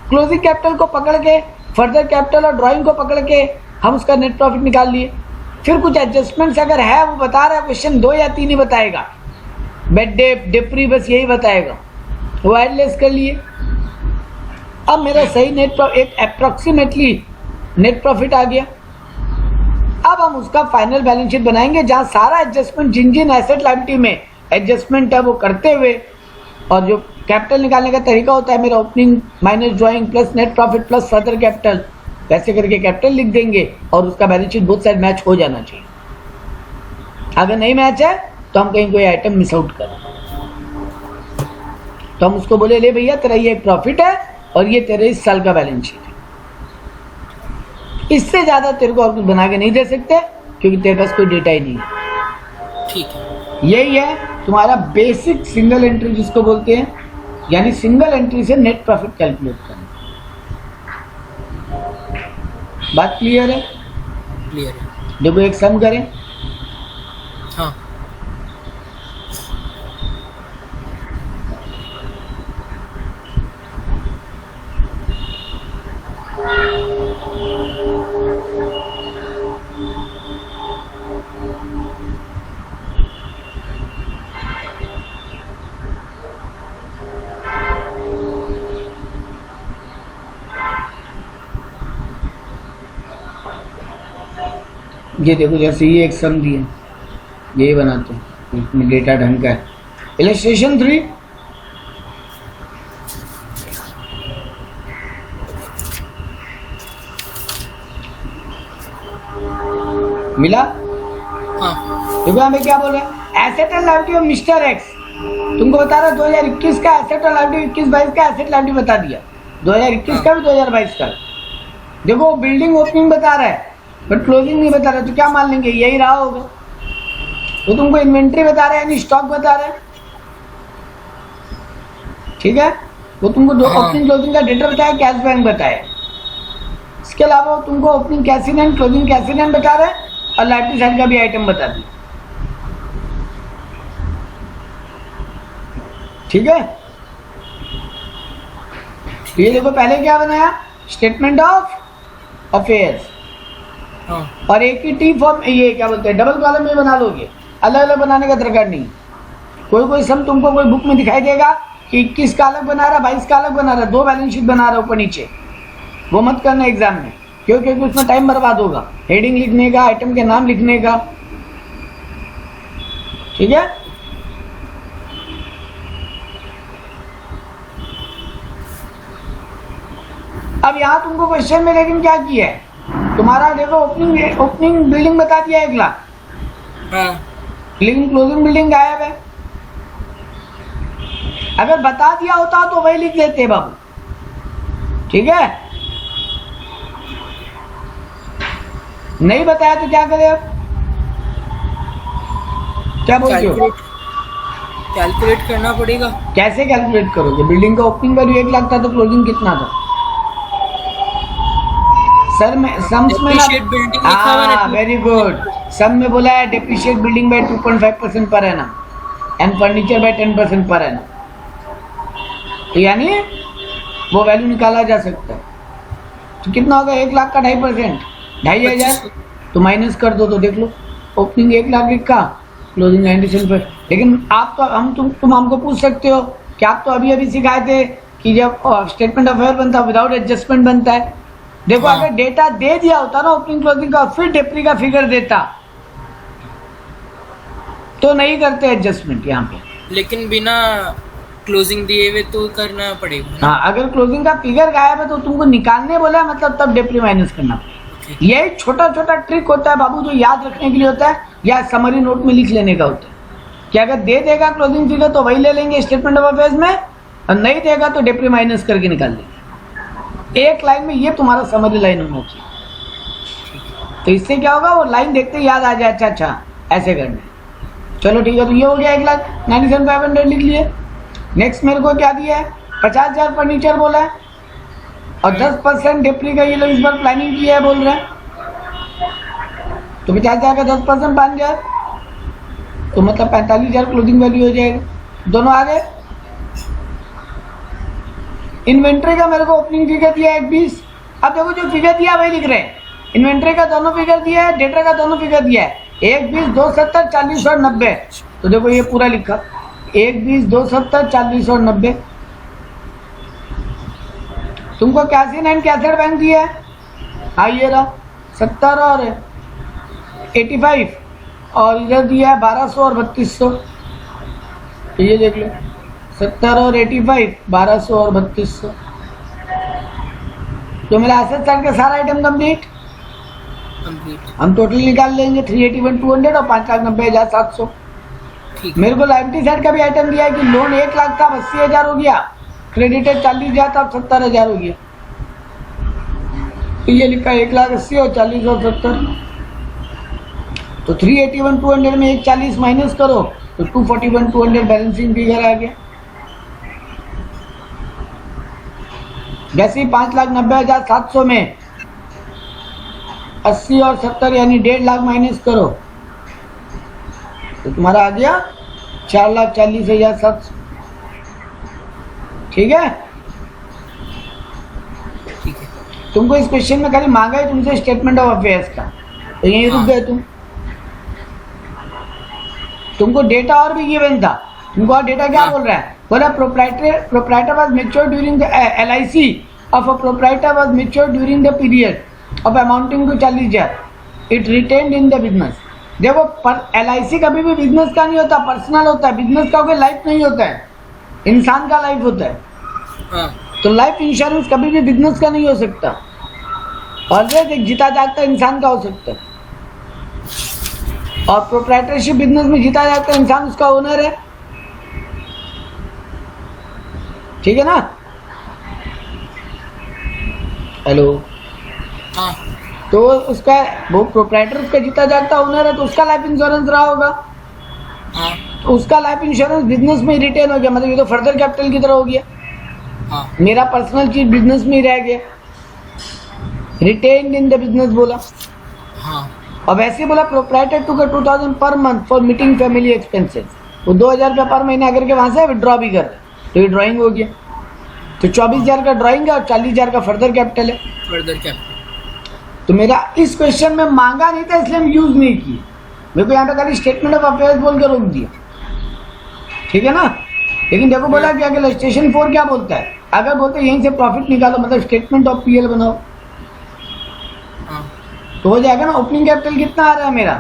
क्लोजिंग कैपिटल को पकड़ के, फर्दर कैपिटल और ड्राइंग को पकड़ के हम उसका नेट प्रॉफिट निकाल लिए। फिर कुछ एडजस्टमेंट्स अगर है, वो बता रहा है क्वेश्चन 2 या 3 ही बताएगा, बेड डेप, डेप्री, बस यही बताएगा, वो ऐड लेस कर लिए। अब मेरा सही नेट एक अप्रोक्सीमेटली नेट प्रॉफिट आ गया। अब हम उसका फाइनल बैलेंस शीट बनाएंगे, जहां सारा एडजस्टमेंट, जिन जिन एसेट लायबिलिटी में एडजस्टमेंट है वो करते हुए, और जो कैपिटल निकालने का तरीका होता है मेरा opening minus drawing plus net profit plus further capital, वैसे करके कैपिटल लिख देंगे और उसका balance sheet both side match हो जाना चाहिए। अगर नहीं मैच है तो हम कहीं कोई आइटम मिस आउट करें, तो हम उसको बोले, ले भैया तेरा ये प्रॉफिट है और ये तेरे इस साल का बैलेंस शीट है। इससे ज्यादा तेरे को और कुछ बना के नहीं दे सकते, क्योंकि तेरे पास कोई डेटा ही नहीं है। ठीक है, यही है तुम्हारा बेसिक सिंगल एंट्री जिसको बोलते हैं, यानी सिंगल एंट्री से नेट प्रॉफिट कैलकुलेट करना। बात क्लियर है? क्लियर है। देखो एक सम करें। हाँ, ये देखो, जैसे ये एक सम दिए, यही बनाते हैं, इसमें डेटा ढंग का है। इलस्ट्रेशन 3, मिला? हाँ, देखो यहाँ पे क्या बोल रहा है, asset and liability of mister x. तुमको बता रहा है 2021 का एसेट और लायबिलिटी, 21-22 का एसेट लायबिलिटी बता दिया, 2021 का भी 2022 का। देखो बिल्डिंग ओपनिंग बता रहा है बट क्लोजिंग नहीं बता रहा, तो क्या मान लेंगे यही रहा होगा। तो तुमको इन्वेंट्री बता रहा है, यानी स्टॉक बता रहा है, ठीक है। वो तुमको दो ओपनिंग क्लोजिंग का डेटा बताया, कैश बैंक बताया। इसके अलावा वो तुमको opening cash in and closing cash in and बता रहा है, और लायबिलिटी साइड का भी आइटम बता दिया, ठीक है। ये देखो पहले क्या बनाया, स्टेटमेंट ऑफ अफेयर्स, हाँ, और एक ही टी फॉर्म, ये क्या बोलते हैं, डबल कॉलम में बना लोगे, अलग अलग बनाने का दरकार नहीं। कोई कोई सम तुमको कोई बुक में दिखाई देगा कि 21 का अलग बना रहा, 22 का अलग बना रहा, 2 बैलेंस शीट बना रहा ऊपर नीचे, वो मत करना एग्जाम में, क्योंकि उसमें टाइम बर्बाद होगा, हेडिंग लिखने का, आइटम के नाम लिखने का, ठीक है। अब यहाँ तुमको क्वेश्चन में लेकिन क्या किया है, तुम्हारा देखो ओपनिंग बिल्डिंग बता दिया 1 लाख, हाँ, लेकिन क्लोजिंग बिल्डिंग गायब है। अगर बता दिया होता तो वही लिख देते बाबू, ठीक है। नहीं बताया तो क्या करें अब, क्या बोलते हो? कैलकुलेट करना पड़ेगा। कैसे कैलकुलेट करोगे? बिल्डिंग का ओपनिंग वैल्यू 1 लाख था तो क्लोजिंग कितना था? सर में सम्स में ना, बिल्डिंग लिखा हुआ है, वेरी गुड, सब में बोला है depreciate building bye 2.5% per annum and furniture bye 10% per annum, तो यानी वो वैल्यू निकाला जा सकता है। तो कितना होगा 1 लाख का 2.5%, 2,500, तो माइनस कर दो तो देख लो ओपनिंग 1 लाख का, क्लोजिंग 97। लेकिन आप तो तुम हमको पूछ सकते हो कि आप तो अभी सिखाए थे कि जब स्टेटमेंट ऑफ अफेयर बनता है विदाउट एडजस्टमेंट बनता है। देखो हाँ। अगर डेटा दे दिया होता ना ओपनिंग क्लोजिंग का, फिर डेप्री का फिगर देता तो नहीं करते एडजस्टमेंट यहाँ पे। लेकिन बिना क्लोजिंग दिए हुए तो करना पड़ेगा ना? हाँ, अगर क्लोजिंग का फिगर गायब है तो तुमको निकालने बोला मतलब तब डेप्री माइनस करना पड़ेगा। यही छोटा छोटा ट्रिक होता है बाबू, जो याद रखने के लिए होता है या समरी नोट में लिख लेने का होता है कि अगर दे देगा क्लोजिंग फिगर तो वही ले लेंगे स्टेटमेंट ऑफ अफेयर्स में, और नहीं देगा तो डेप्री माइनस करके निकाल देंगे। एक लाइन में ये तुम्हारा समरी लाइन होना चाहिए, तो इससे क्या होगा वो लाइन देखते ही याद आ जाए, अच्छा ऐसे करना है। चलो ठीक है, तो ये हो गया 1,97,500 लिख लिए। नेक्स्ट मेरे को क्या दिया है 50,000 फर्नीचर बोला है और 10% डेप्री का ये लोग इस बार प्लानिंग किया है बोल रहे हैं, तो 50,000 का 10% 5,000, तो मतलब 45,000 क्लोजिंग वैल्यू हो जाएगा। दोनों आ गए। इन्वेंट्री का मेरे को ओपनिंग फिगर दिया है 1,20। अब देखो जो फिगर दिया वही लिख रहे हैं, इन्वेंट्री का दोनों फिगर दिया है, डेटर का दोनों फिगर दिया है 1,20, 270, 40 और 90। तो देखो ये पूरा लिखा 1,20, 270, 40 और 90। तुमको कैसीन एंड कैसेट बैंक दिया है, हाँ ये रहा 70 और 85, और इधर दिया है 1200 और 3200। तो ये देख लो 70 और 85, 1200 और 3200। तो मेरा एसेट साइड का सारा आइटम कंप्लीट। हम टोटल निकाल लेंगे 381,200 और 5,90,700। मेरे को लाइबिलिटी साइड का भी आइटम दिया है कि लोन 1 लाख था, 80,000 हो गया, क्रेडिटेड 40,000 था, 70,000 हो गया। तो ये लिखा 1,80,000 और 40 और 70। तो 381,200 में 140 माइनस करो तो 241,200 बैलेंसिंग फिगर आ गया। जैसे ही 5,90,700 में 80 और 70 यानी 1.5 लाख माइनस करो तो तुम्हारा आ गया 4,40,700। ठीक है, तुमको इस क्वेश्चन में खाली मांगा है तुमसे स्टेटमेंट ऑफ अफेयर्स का, तो यहीं रुक गए तुमको डेटा और भी गिवन था। तुमको और डेटा क्या बोल रहा है, बोला proprietor was mature during the LIC of a proprietor was mature during the period of amounting to 40,000, it retained in the business. देखो LIC कभी भी बिजनेस का नहीं होता, पर्सनल होता है। बिजनेस का कोई लाइफ नहीं होता है, इंसान का लाइफ होता है। तो लाइफ इंश्योरेंस कभी भी बिजनेस का नहीं हो सकता, ऑलवेज एक जीता जागता इंसान का हो सकता है। और प्रोप्राइटरशिप बिजनेस में जीता जागता इंसान उसका ओनर है, ठीक है ना। हेलो, हाँ, तो उसका वो प्रोप्राइटर उसका जीता जागता ओनर है, तो उसका लाइफ इंश्योरेंस रहा होगा। हाँ, तो उसका लाइफ इंश्योरेंस बिजनेस में रिटेन हो गया, मतलब ये तो फर्दर कैपिटल की तरह हो गया। हाँ, मेरा पर्सनल चीज बिजनेस में ही रह गया, रिटेन इन द बिजनेस बोला। हाँ, और वैसे बोला प्रोप्राइटर टू का 2,000 per month for meeting family expenses, वो 2,000 रुपया पर महीना करके वहां से विड्रॉ भी कर रहे, तो ये ड्राइंग हो गया। तो 24,000 का ड्राइंग है और 40,000 का फर्दर कैपिटल है। Further capital. तो मेरा इस क्वेश्चन में मांगा नहीं था इसलिए हम यूज नहीं किए, मेरे को यहाँ पे खाली स्टेटमेंट ऑफ अफेयर्स बोल के रोक दिया, ठीक है ना। लेकिन देखो बोला कि अगर स्टेशन 4 क्या बोलता है, अगर बोलते यहीं से प्रॉफिट निकालो मतलब स्टेटमेंट ऑफ PL बनाओ, तो हो जाएगा ना। ओपनिंग कैपिटल कितना आ रहा है मेरा,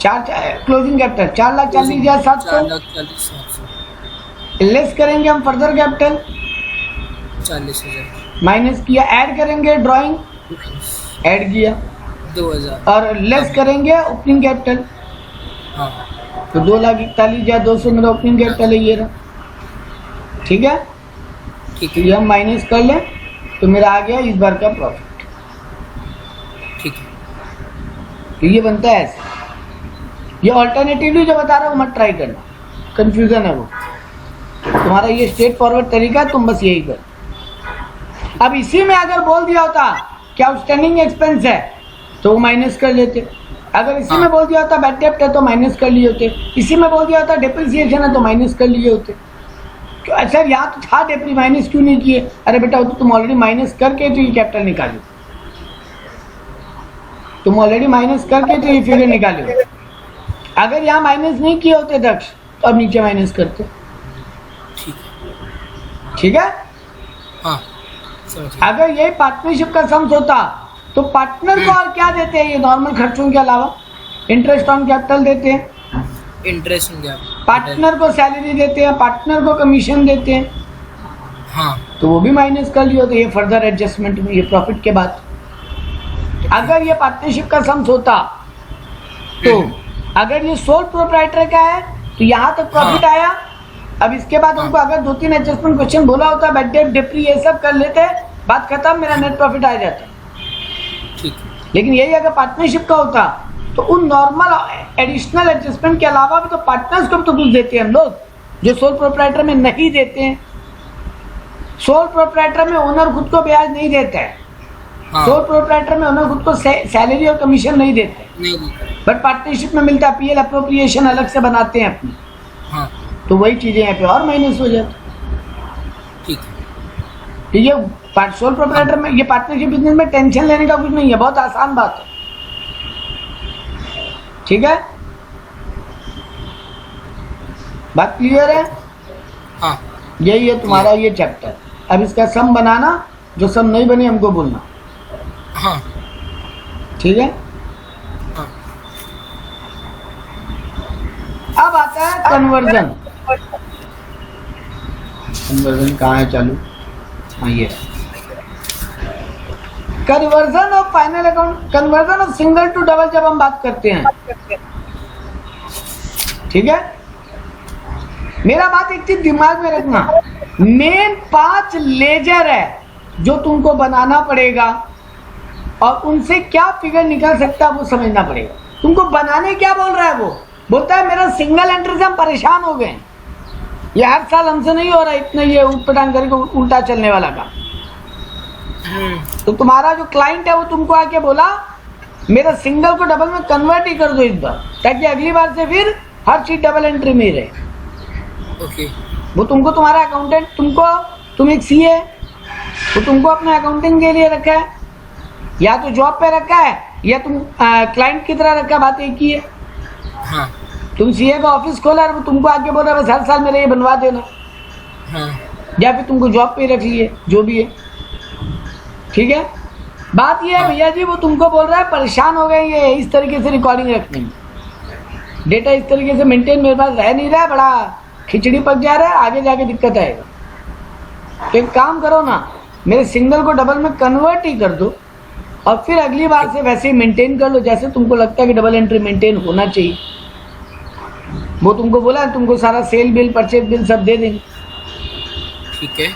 क्लोजिंग कैपिटल 4,40,700 लेस करेंगे हम फर्दर कैपिटल 40,000 माइनस किया, ऐड करेंगे ड्राइंग, ऐड किया 2,000 और लेस करेंगे ओपनिंग कैपिटल, हाँ, तो 2,41,200 मेरा ओपनिंग कैपिटल है, ये रहा, ठीक है। ठीक तो है, ये हम माइनस कर लें तो मेरा आ गया इस बार का प्रॉफिट। ठीक है। तो ये बनता है ऐसे। ये ऑल्टरनेटिवली जो बता रहा हूँ मत ट्राई करना, कंफ्यूजन है वो। तुम्हारा ये स्ट्रेट फॉरवर्ड तरीका है, तुम बस यही कर। अब इसी में अगर बोल दिया होता कि आउटस्टैंडिंग एक्सपेंस है तो वो माइनस कर लेते, अगर इसी में बोल दिया होता बैड डेप्ट है तो माइनस कर लिए होते, इसी में बोल दिया होता डेप्रिसिएशन है तो माइनस कर लिए होते। सर यहाँ तो था डेप्री, माइनस क्यों नहीं किए? अरे बेटा वो तो तुम ऑलरेडी माइनस करके तो ये कैपिटल निकालो, तुम ऑलरेडी माइनस करके तो ये फिगर निकालो। अगर यहाँ माइनस नहीं किए होते दक्ष तो अब नीचे माइनस करते। ठीक है? हाँ, अगर यही पार्टनरशिप का सम्स होता तो पार्टनर को और क्या देते हैं ये नॉर्मल खर्चों के अलावा? इंटरेस्ट ऑन कैपिटल देते हैं, इंटरेस्ट ऑन कैपिटल, पार्टनर को सैलरी देते हैं, पार्टनर को कमीशन देते हैं। हाँ, तो वो भी माइनस कर लियो तो ये फर्दर एडजस्टमेंट में, ये प्रॉफिट के बाद। अगर ये पार्टनरशिप का सम्स होता तो अगर ये सोल प्रोप्राइटर का है तो यहाँ तक प्रॉफिट आया। अब इसके बाद उनको अगर 2-3 एडजस्टमेंट क्वेश्चन बोला होता, बैड डेट, डेप्री, ये सब कर लेते, बात खत्म, मेरा नेट प्रॉफिट आ जाता। ठीक। लेकिन यही अगर पार्टनरशिप का होता तो उन नॉर्मल एडिशनल एडजस्टमेंट के अलावा भी तो पार्टनर्स को भी तो कुछ देते हैं हम लोग, जो सोल प्रोप्राइटर में नहीं देते हैं। सोल प्रोप्राइटर में ओनर खुद को ब्याज नहीं देता है। हाँ, सोल प्रोप्राइटर में ओनर खुद को सैलरी और कमीशन नहीं देते, बट पार्टनरशिप में मिलता है, पीएल अप्रोप्रिएशन अलग से बनाते हैं अपनी। हाँ, तो वही चीजें यहाँ पे और माइनस हो जाती। ठीक। तो ये सोल प्रोप्राइटर में, ये पार्टनरशिप बिजनेस में टेंशन लेने का कुछ नहीं है, बहुत आसान बात है। ठीक है, बात क्लियर है? हाँ, यही है तुम्हारा ये चैप्टर। अब इसका सम बनाना, जो सम नहीं बने हमको बोलना। हाँ, ठीक है। हाँ, अब आता है कन्वर्जन। कन्वर्जन कहाँ है चालू? हाँ, ये conversion of final account, conversion of single to double जब हम बात करते हैं, ठीक है, मेरा बात एक चीज दिमाग में रखना, मेन 5 लेजर है जो तुमको बनाना पड़ेगा और उनसे क्या फिगर निकल सकता है वो समझना पड़ेगा। तुमको बनाने क्या बोल रहा है? वो बोलता है मेरा सिंगल एंट्री से हम परेशान हो गए, ये हर साल हमसे नहीं हो रहा इतना, ये उटपटांग करके उल्टा चलने वाला काम। तो तुम्हारा जो क्लाइंट है वो तुमको आके बोला मेरा सिंगल को डबल में कन्वर्ट ही कर दो इस बार, ताकि अगली बार से फिर हर चीज डबल एंट्री में ही रहे। ओके। वो तुमको तुम्हारा अकाउंटेंट, तुम एक सीए, वो तुमको अपने अकाउंटिंग के लिए रखा है, या तो जॉब पे रखा है या तुम क्लाइंट की तरह रखा, बात एक ही है। हाँ, तुम सीए का ऑफिस खोला और वो तुमको आके बोल रहा है बस हर साल मेरा ये बनवा देना, हाँ, या फिर तुमको जॉब पे रख लिए, जो भी है। ठीक है, बात ये है भैया जी, वो तुमको बोल रहा है परेशान हो गए ये इस तरीके से रिकॉर्डिंग रखने में, डेटा इस तरीके से मेंटेन मेरे पास रह नहीं रहा है, बड़ा खिचड़ी पक जा रहा है, आगे जाके दिक्कत आएगा। तो एक काम करो ना, मेरे सिंगल को डबल में कन्वर्ट ही कर दो और फिर अगली बार से वैसे ही मेंटेन कर लो जैसे तुमको लगता है कि डबल एंट्री मेंटेन होना चाहिए। वो तुमको बोला है, तुमको सारा सेल बिल, परचेज बिल सब दे देंगे। ठीक है।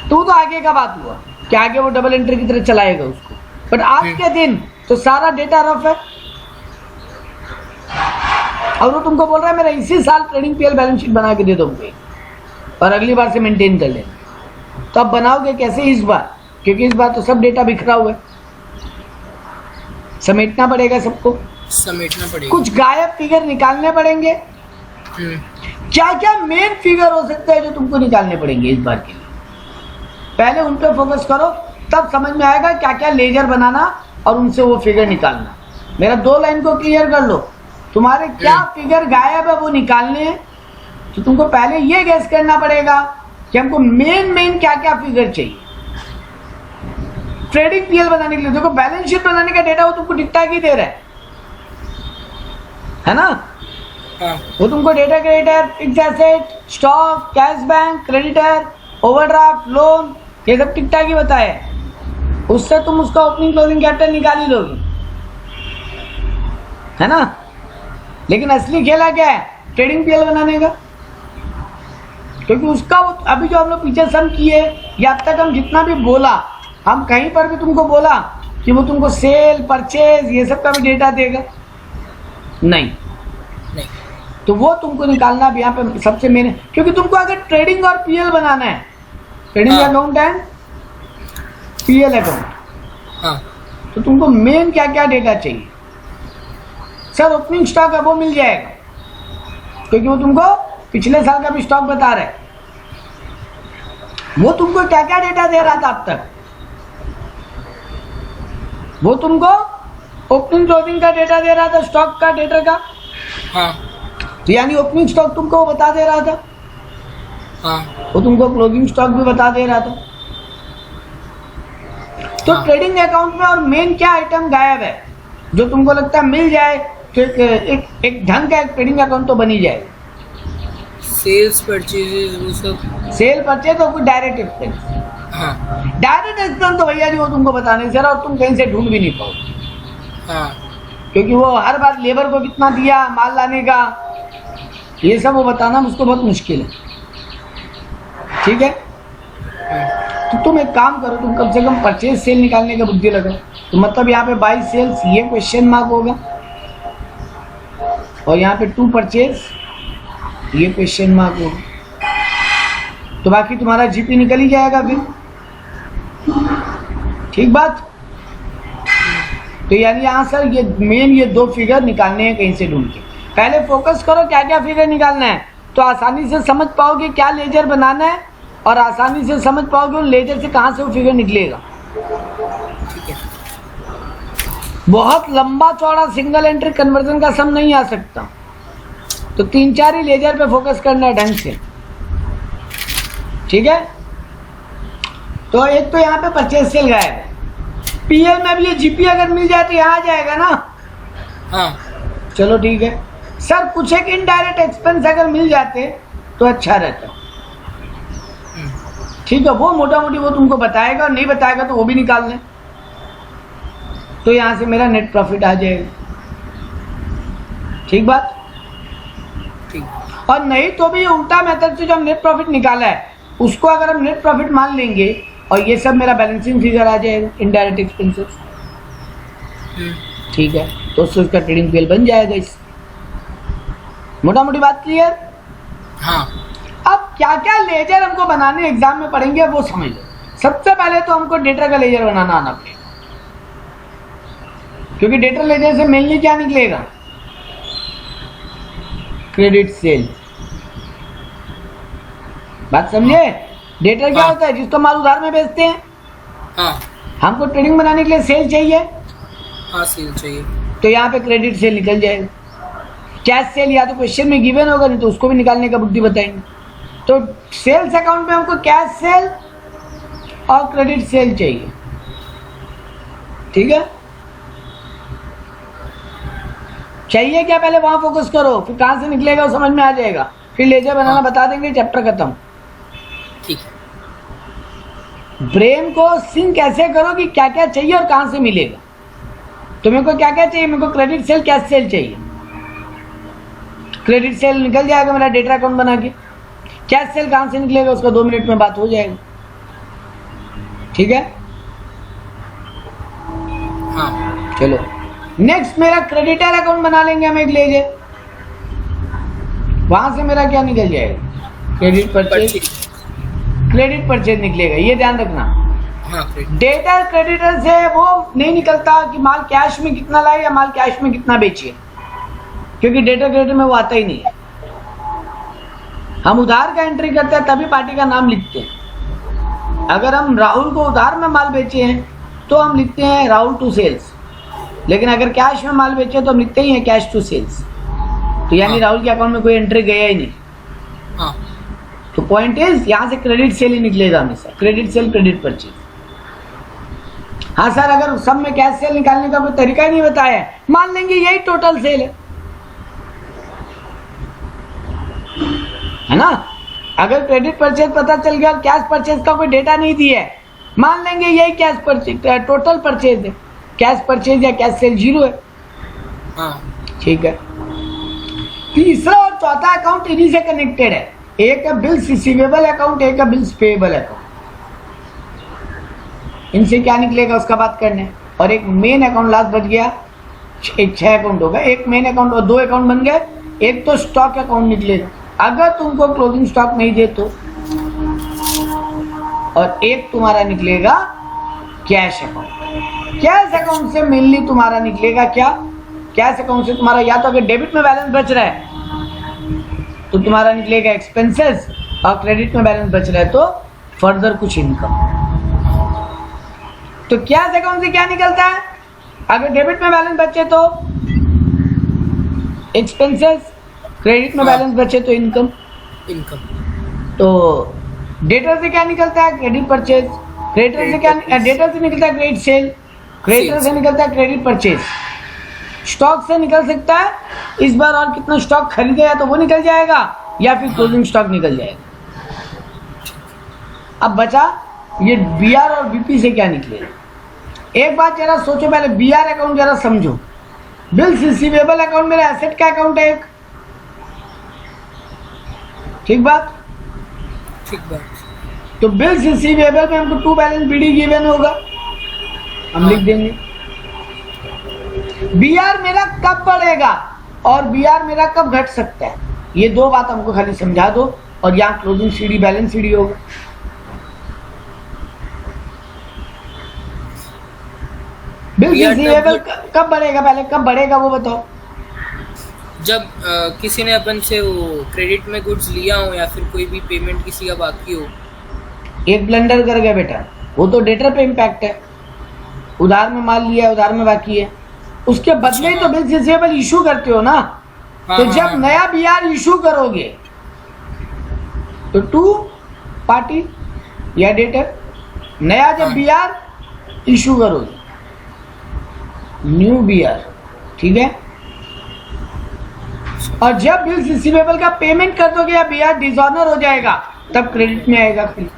तो आगे का बात हुआ कि आगे वो डबल एंट्री की तरह चलाएगा उसको, बट आज के दिन तो सारा डेटा रफ है और वो तुमको बोल रहा है मेरा इसी साल ट्रेडिंग पीएल बैलेंस शीट बना के दे दो मुझे और अगली बार से मेंटेन कर लेना। तो अब बनाओगे कैसे इस बार? क्योंकि इस बार तो सब डेटा बिखरा हुआ है, समेटना पड़ेगा सबको, समेटना पड़ेगा, कुछ गायब फिगर निकालने पड़ेंगे। क्या क्या मेन फिगर हो सकते हैं जो तुमको निकालने पड़ेंगे इस बार के लिए? पहले उन पे फोकस करो, तब समझ में आएगा क्या क्या लेजर बनाना और उनसे वो फिगर निकालना। मेरा 2 लाइन को क्लियर कर लो, तुम्हारे क्या फिगर गायब है वो निकालने हैं, तो तुमको पहले ये गैस करना पड़ेगा कि हमको मेन क्या क्या फिगर चाहिए ट्रेडिंग पीएल बनाने के लिए। देखो बैलेंस शीट बनाने का डेटा वो तुमको टिक टाक ही दे रहा है ना? हाँ, वो तुमको data creditor, fix asset, stock, cash bank, creditor, overdraft, loan, ये सब टिक टाक ही बताए, उससे तुम उसका ओपनिंग क्लोजिंग कैपिटल निकाल ही लोगे, है ना? लेकिन असली खेला क्या है ट्रेडिंग पीएल बनाने का? क्योंकि उसका अभी जो हम लोग पीछे सम किए या अब तक हम जितना भी बोला, हम कहीं पर भी तुमको बोला कि वो तुमको सेल, परचेज, ये सब का भी डेटा देगा? नहीं। तो वो तुमको निकालना अब यहाँ पे सबसे मेन है, क्योंकि तुमको अगर ट्रेडिंग और पीएल बनाना है, trading account and PL account, हाँ, तो तुमको मेन क्या क्या डेटा चाहिए? सर ओपनिंग स्टॉक है वो मिल जाएगा, क्योंकि वो तुमको पिछले साल का भी स्टॉक बता रहे हैं। वो तुमको क्या क्या डेटा दे रहा था अब तक? वो तुमको ओपनिंग क्लोजिंग का डेटा दे रहा था, स्टॉक का डेटा का। हाँ तो यानी ओपनिंग स्टॉक तुमको वो बता दे रहा था, हाँ वो तुमको क्लोजिंग स्टॉक भी बता दे रहा था। तो हाँ। ट्रेडिंग अकाउंट में और मेन क्या आइटम गायब है जो तुमको लगता है मिल जाए तो एक ढंग का एक ट्रेडिंग अकाउंट तो बन ही जाए? सेल्स परचेजेस वो सब। सेल परचेज और कुछ डायरेक्ट एक्सपेंस। हाँ डायरेक्ट एक्सपेंस तो भैया जी वो तुमको बताने से और तुम कहीं से ढूंढ भी नहीं पाओगे, हाँ क्योंकि वो हर बार लेबर को कितना दिया माल लाने का, ये सब वो बताना मुझको बहुत मुश्किल है। ठीक है, तो तुम एक काम करो, तुम कम से कम परचेज सेल निकालने का बुद्धि लगाओ। तो मतलब यहाँ पे बाई सेल्स ये क्वेश्चन मार्क होगा, और यहाँ पे टू परचेज ये क्वेश्चन मार्क होगा, तो बाकी तुम्हारा जीपी निकल ही जाएगा फिर। ठीक बात। तो यानी यहाँ सर ये मेन ये दो फिगर निकालने हैं कहीं से ढूंढ के। पहले फोकस करो क्या क्या फिगर निकालना है, तो आसानी से समझ पाओगे क्या लेजर बनाना है, और आसानी से समझ पाओगे उन लेजर से कहाँ से वो फिगर निकलेगा। ठीक है। बहुत लंबा चौड़ा सिंगल एंट्री कन्वर्जन का सम नहीं आ सकता, तो 3-4 ही लेजर पे फोकस करना है ढंग से। ठीक है, तो एक तो यहाँ पे परचेज सेल गायब है। पीएल में भी ये जीपी अगर मिल जाए तो यहाँ आ जाएगा ना। हाँ चलो ठीक है सर, कुछ एक इनडायरेक्ट एक्सपेंस अगर मिल जाते तो अच्छा रहता। ठीक है, वो मोटा मोटी वो तुमको बताएगा, और नहीं बताएगा तो वो भी निकाल लें, तो यहाँ से मेरा नेट प्रॉफिट आ जाएगा। ठीक बात। ठीक। और नहीं तो भी उल्टा मेथड से जो हम नेट प्रॉफिट निकाला है उसको अगर हम नेट प्रॉफिट मान लेंगे, और ये सब मेरा बैलेंसिंग फिगर आ जाएगा इनडायरेक्ट एक्सपेंसेस। ठीक है, तो उससे उसका ट्रेडिंग पीएल बन जाएगा। इस मोटा मोटी बात क्लियर। हाँ अब क्या क्या लेजर हमको बनाने एग्जाम में पढ़ेंगे वो समझ लो। सबसे पहले तो हमको डेटा का लेजर बनाना आना पड़ेगा, क्योंकि डेटा लेजर से मेनली क्या निकलेगा? Credit sale. बात समझे? डेटा क्या होता है? जिसको माल उधार में बेचते हैं। हाँ हमको ट्रेडिंग बनाने के लिए सेल चाहिए, हाँ सेल चाहिए, तो यहाँ पे क्रेडिट सेल निकल जाएगा। कैश सेल या तो क्वेश्चन में गिवन होगा, नहीं तो उसको भी निकालने का बुद्धि बताएंगे। तो सेल्स अकाउंट में हमको कैश सेल और क्रेडिट सेल चाहिए। ठीक है, चाहिए क्या पहले वहां फोकस करो, फिर कहां से निकलेगा वो समझ में आ जाएगा, फिर लेजर बनाना बता देंगे, चैप्टर खत्म। ठीक है। ब्रेन को सिंक कैसे करो कि क्या क्या चाहिए और कहां से मिलेगा। तो मेरे को क्या क्या चाहिए? मेरे को क्रेडिट सेल कैश सेल चाहिए। क्रेडिट सेल निकल जाएगा मेरा डेटा अकाउंट बना के। कैश सेल कहां से निकलेगा उसका 2 मिनट में बात हो जाएगी। ठीक है, हाँ चलो नेक्स्ट मेरा क्रेडिटर अकाउंट बना लेंगे हम एक लेजर। वहां से मेरा क्या निकल जाएगा? Credit purchase. क्रेडिट परचेज निकलेगा, ये ध्यान रखना। हाँ डेटा क्रेडिटर से वो नहीं निकलता कि माल कैश में कितना लाए या माल कैश में कितना बेचिए, क्योंकि डेटा क्रेडिटर में वो आता ही नहीं है। हम उधार का एंट्री करते हैं तभी पार्टी का नाम लिखते हैं। अगर हम राहुल को उधार में माल बेचे हैं तो हम लिखते हैं राहुल टू सेल्स, लेकिन अगर कैश में माल बेचे तो हम लिखते ही हैं कैश टू सेल्स। तो यानी राहुल के अकाउंट में कोई एंट्री गया ही नहीं। हाँ तो पॉइंट इज यहाँ से क्रेडिट सेल ही निकलेगा हमेशा, क्रेडिट सेल क्रेडिट परचेज। हाँ सर, अगर सब में कैश सेल निकालने का कोई तरीका ही नहीं बताया है, मान लेंगे यही टोटल सेल है ना। अगर क्रेडिट परचेज पता चल गया और कैश परचेज का कोई डेटा नहीं दिया है, मान लेंगे यही कैश परचेज टोटल परचेज है, कैश परचेज या कैश सेल 0 है। हाँ ठीक है, तीसरा और चौथा अकाउंट इन्हीं से कनेक्टेड है। एक है बिल्स रिसीवेबल अकाउंट, एक है बिल्स पेएबल अकाउंट। इनसे क्या निकलेगा उसका बात करने। और एक मेन अकाउंट लास्ट बच गया, एक 6 अकाउंट होगा। एक मेन अकाउंट और 2 अकाउंट बन गए। एक तो स्टॉक अकाउंट निकलेगा अगर तुमको क्लोजिंग स्टॉक नहीं दे तो, और एक तुम्हारा निकलेगा कैश अकाउंट। कैश अकाउंट से मेनली तुम्हारा निकलेगा क्या? कैश अकाउंट से तुम्हारा या तो अगर डेबिट में बैलेंस बच रहा है तो तुम्हारा निकलेगा एक्सपेंसेस, और क्रेडिट में बैलेंस बच रहा है तो फर्दर कुछ इनकम। तो कैश अकाउंट से क्या निकलता है? अगर डेबिट में बैलेंस बचे तो एक्सपेंसेस, क्रेडिट में बैलेंस बचे तो इनकम। तो डेटर से क्या निकलता है? Credit purchase. क्रेडिटर से क्या, डेटर से निकलता है क्रेडिट सेल, क्रेडिटर से निकलता है क्रेडिट परचेज। स्टॉक से निकल सकता है इस बार और कितना स्टॉक खरीदे या तो वो निकल जाएगा, या फिर क्लोजिंग स्टॉक निकल जाएगा। अब बचा ये बीआर और बीपी से क्या निकलेगा। एक बात जरा सोचो पहले, बीआर अकाउंट जरा समझो। बिल्स रिसीवेबल अकाउंट मेरा एसेट का अकाउंट है एक, ठीक बात। तो बिल्स रिसीवेबल में हमको टू बैलेंस बीडी गिवन होगा, हम लिख देंगे। बीआर मेरा कब बढ़ेगा और बीआर मेरा कब घट सकता है, ये दो बात हमको खाली समझा दो, और यहाँ क्लोजिंग सीडी बैलेंस सीडी होगा। बिल्स रिसीवेबल कब बढ़ेगा, पहले कब बढ़ेगा वो बताओ। जब किसी ने अपन से वो क्रेडिट में गुड्स लिया हो या फिर कोई भी पेमेंट किसी का बाकी हो। एक ब्लंडर कर गया बेटा, वो तो डेटर पे इम्पैक्ट है, उधार में माल लिया है, उधार में बाकी है, उसके बदले ही तो बिल्स रिसीवेबल इशू करते हो ना। तो जब नया बीआर इशू करोगे तो टू पार्टी या डेटर, नया जब बीआर इशू करोगे न्यू बीआर, ठीक है। और जब बिल्स रिसीवेबल का पेमेंट कर दोगे या बीआर डिसऑनर हो जाएगा तब क्रेडिट में आएगा फिर।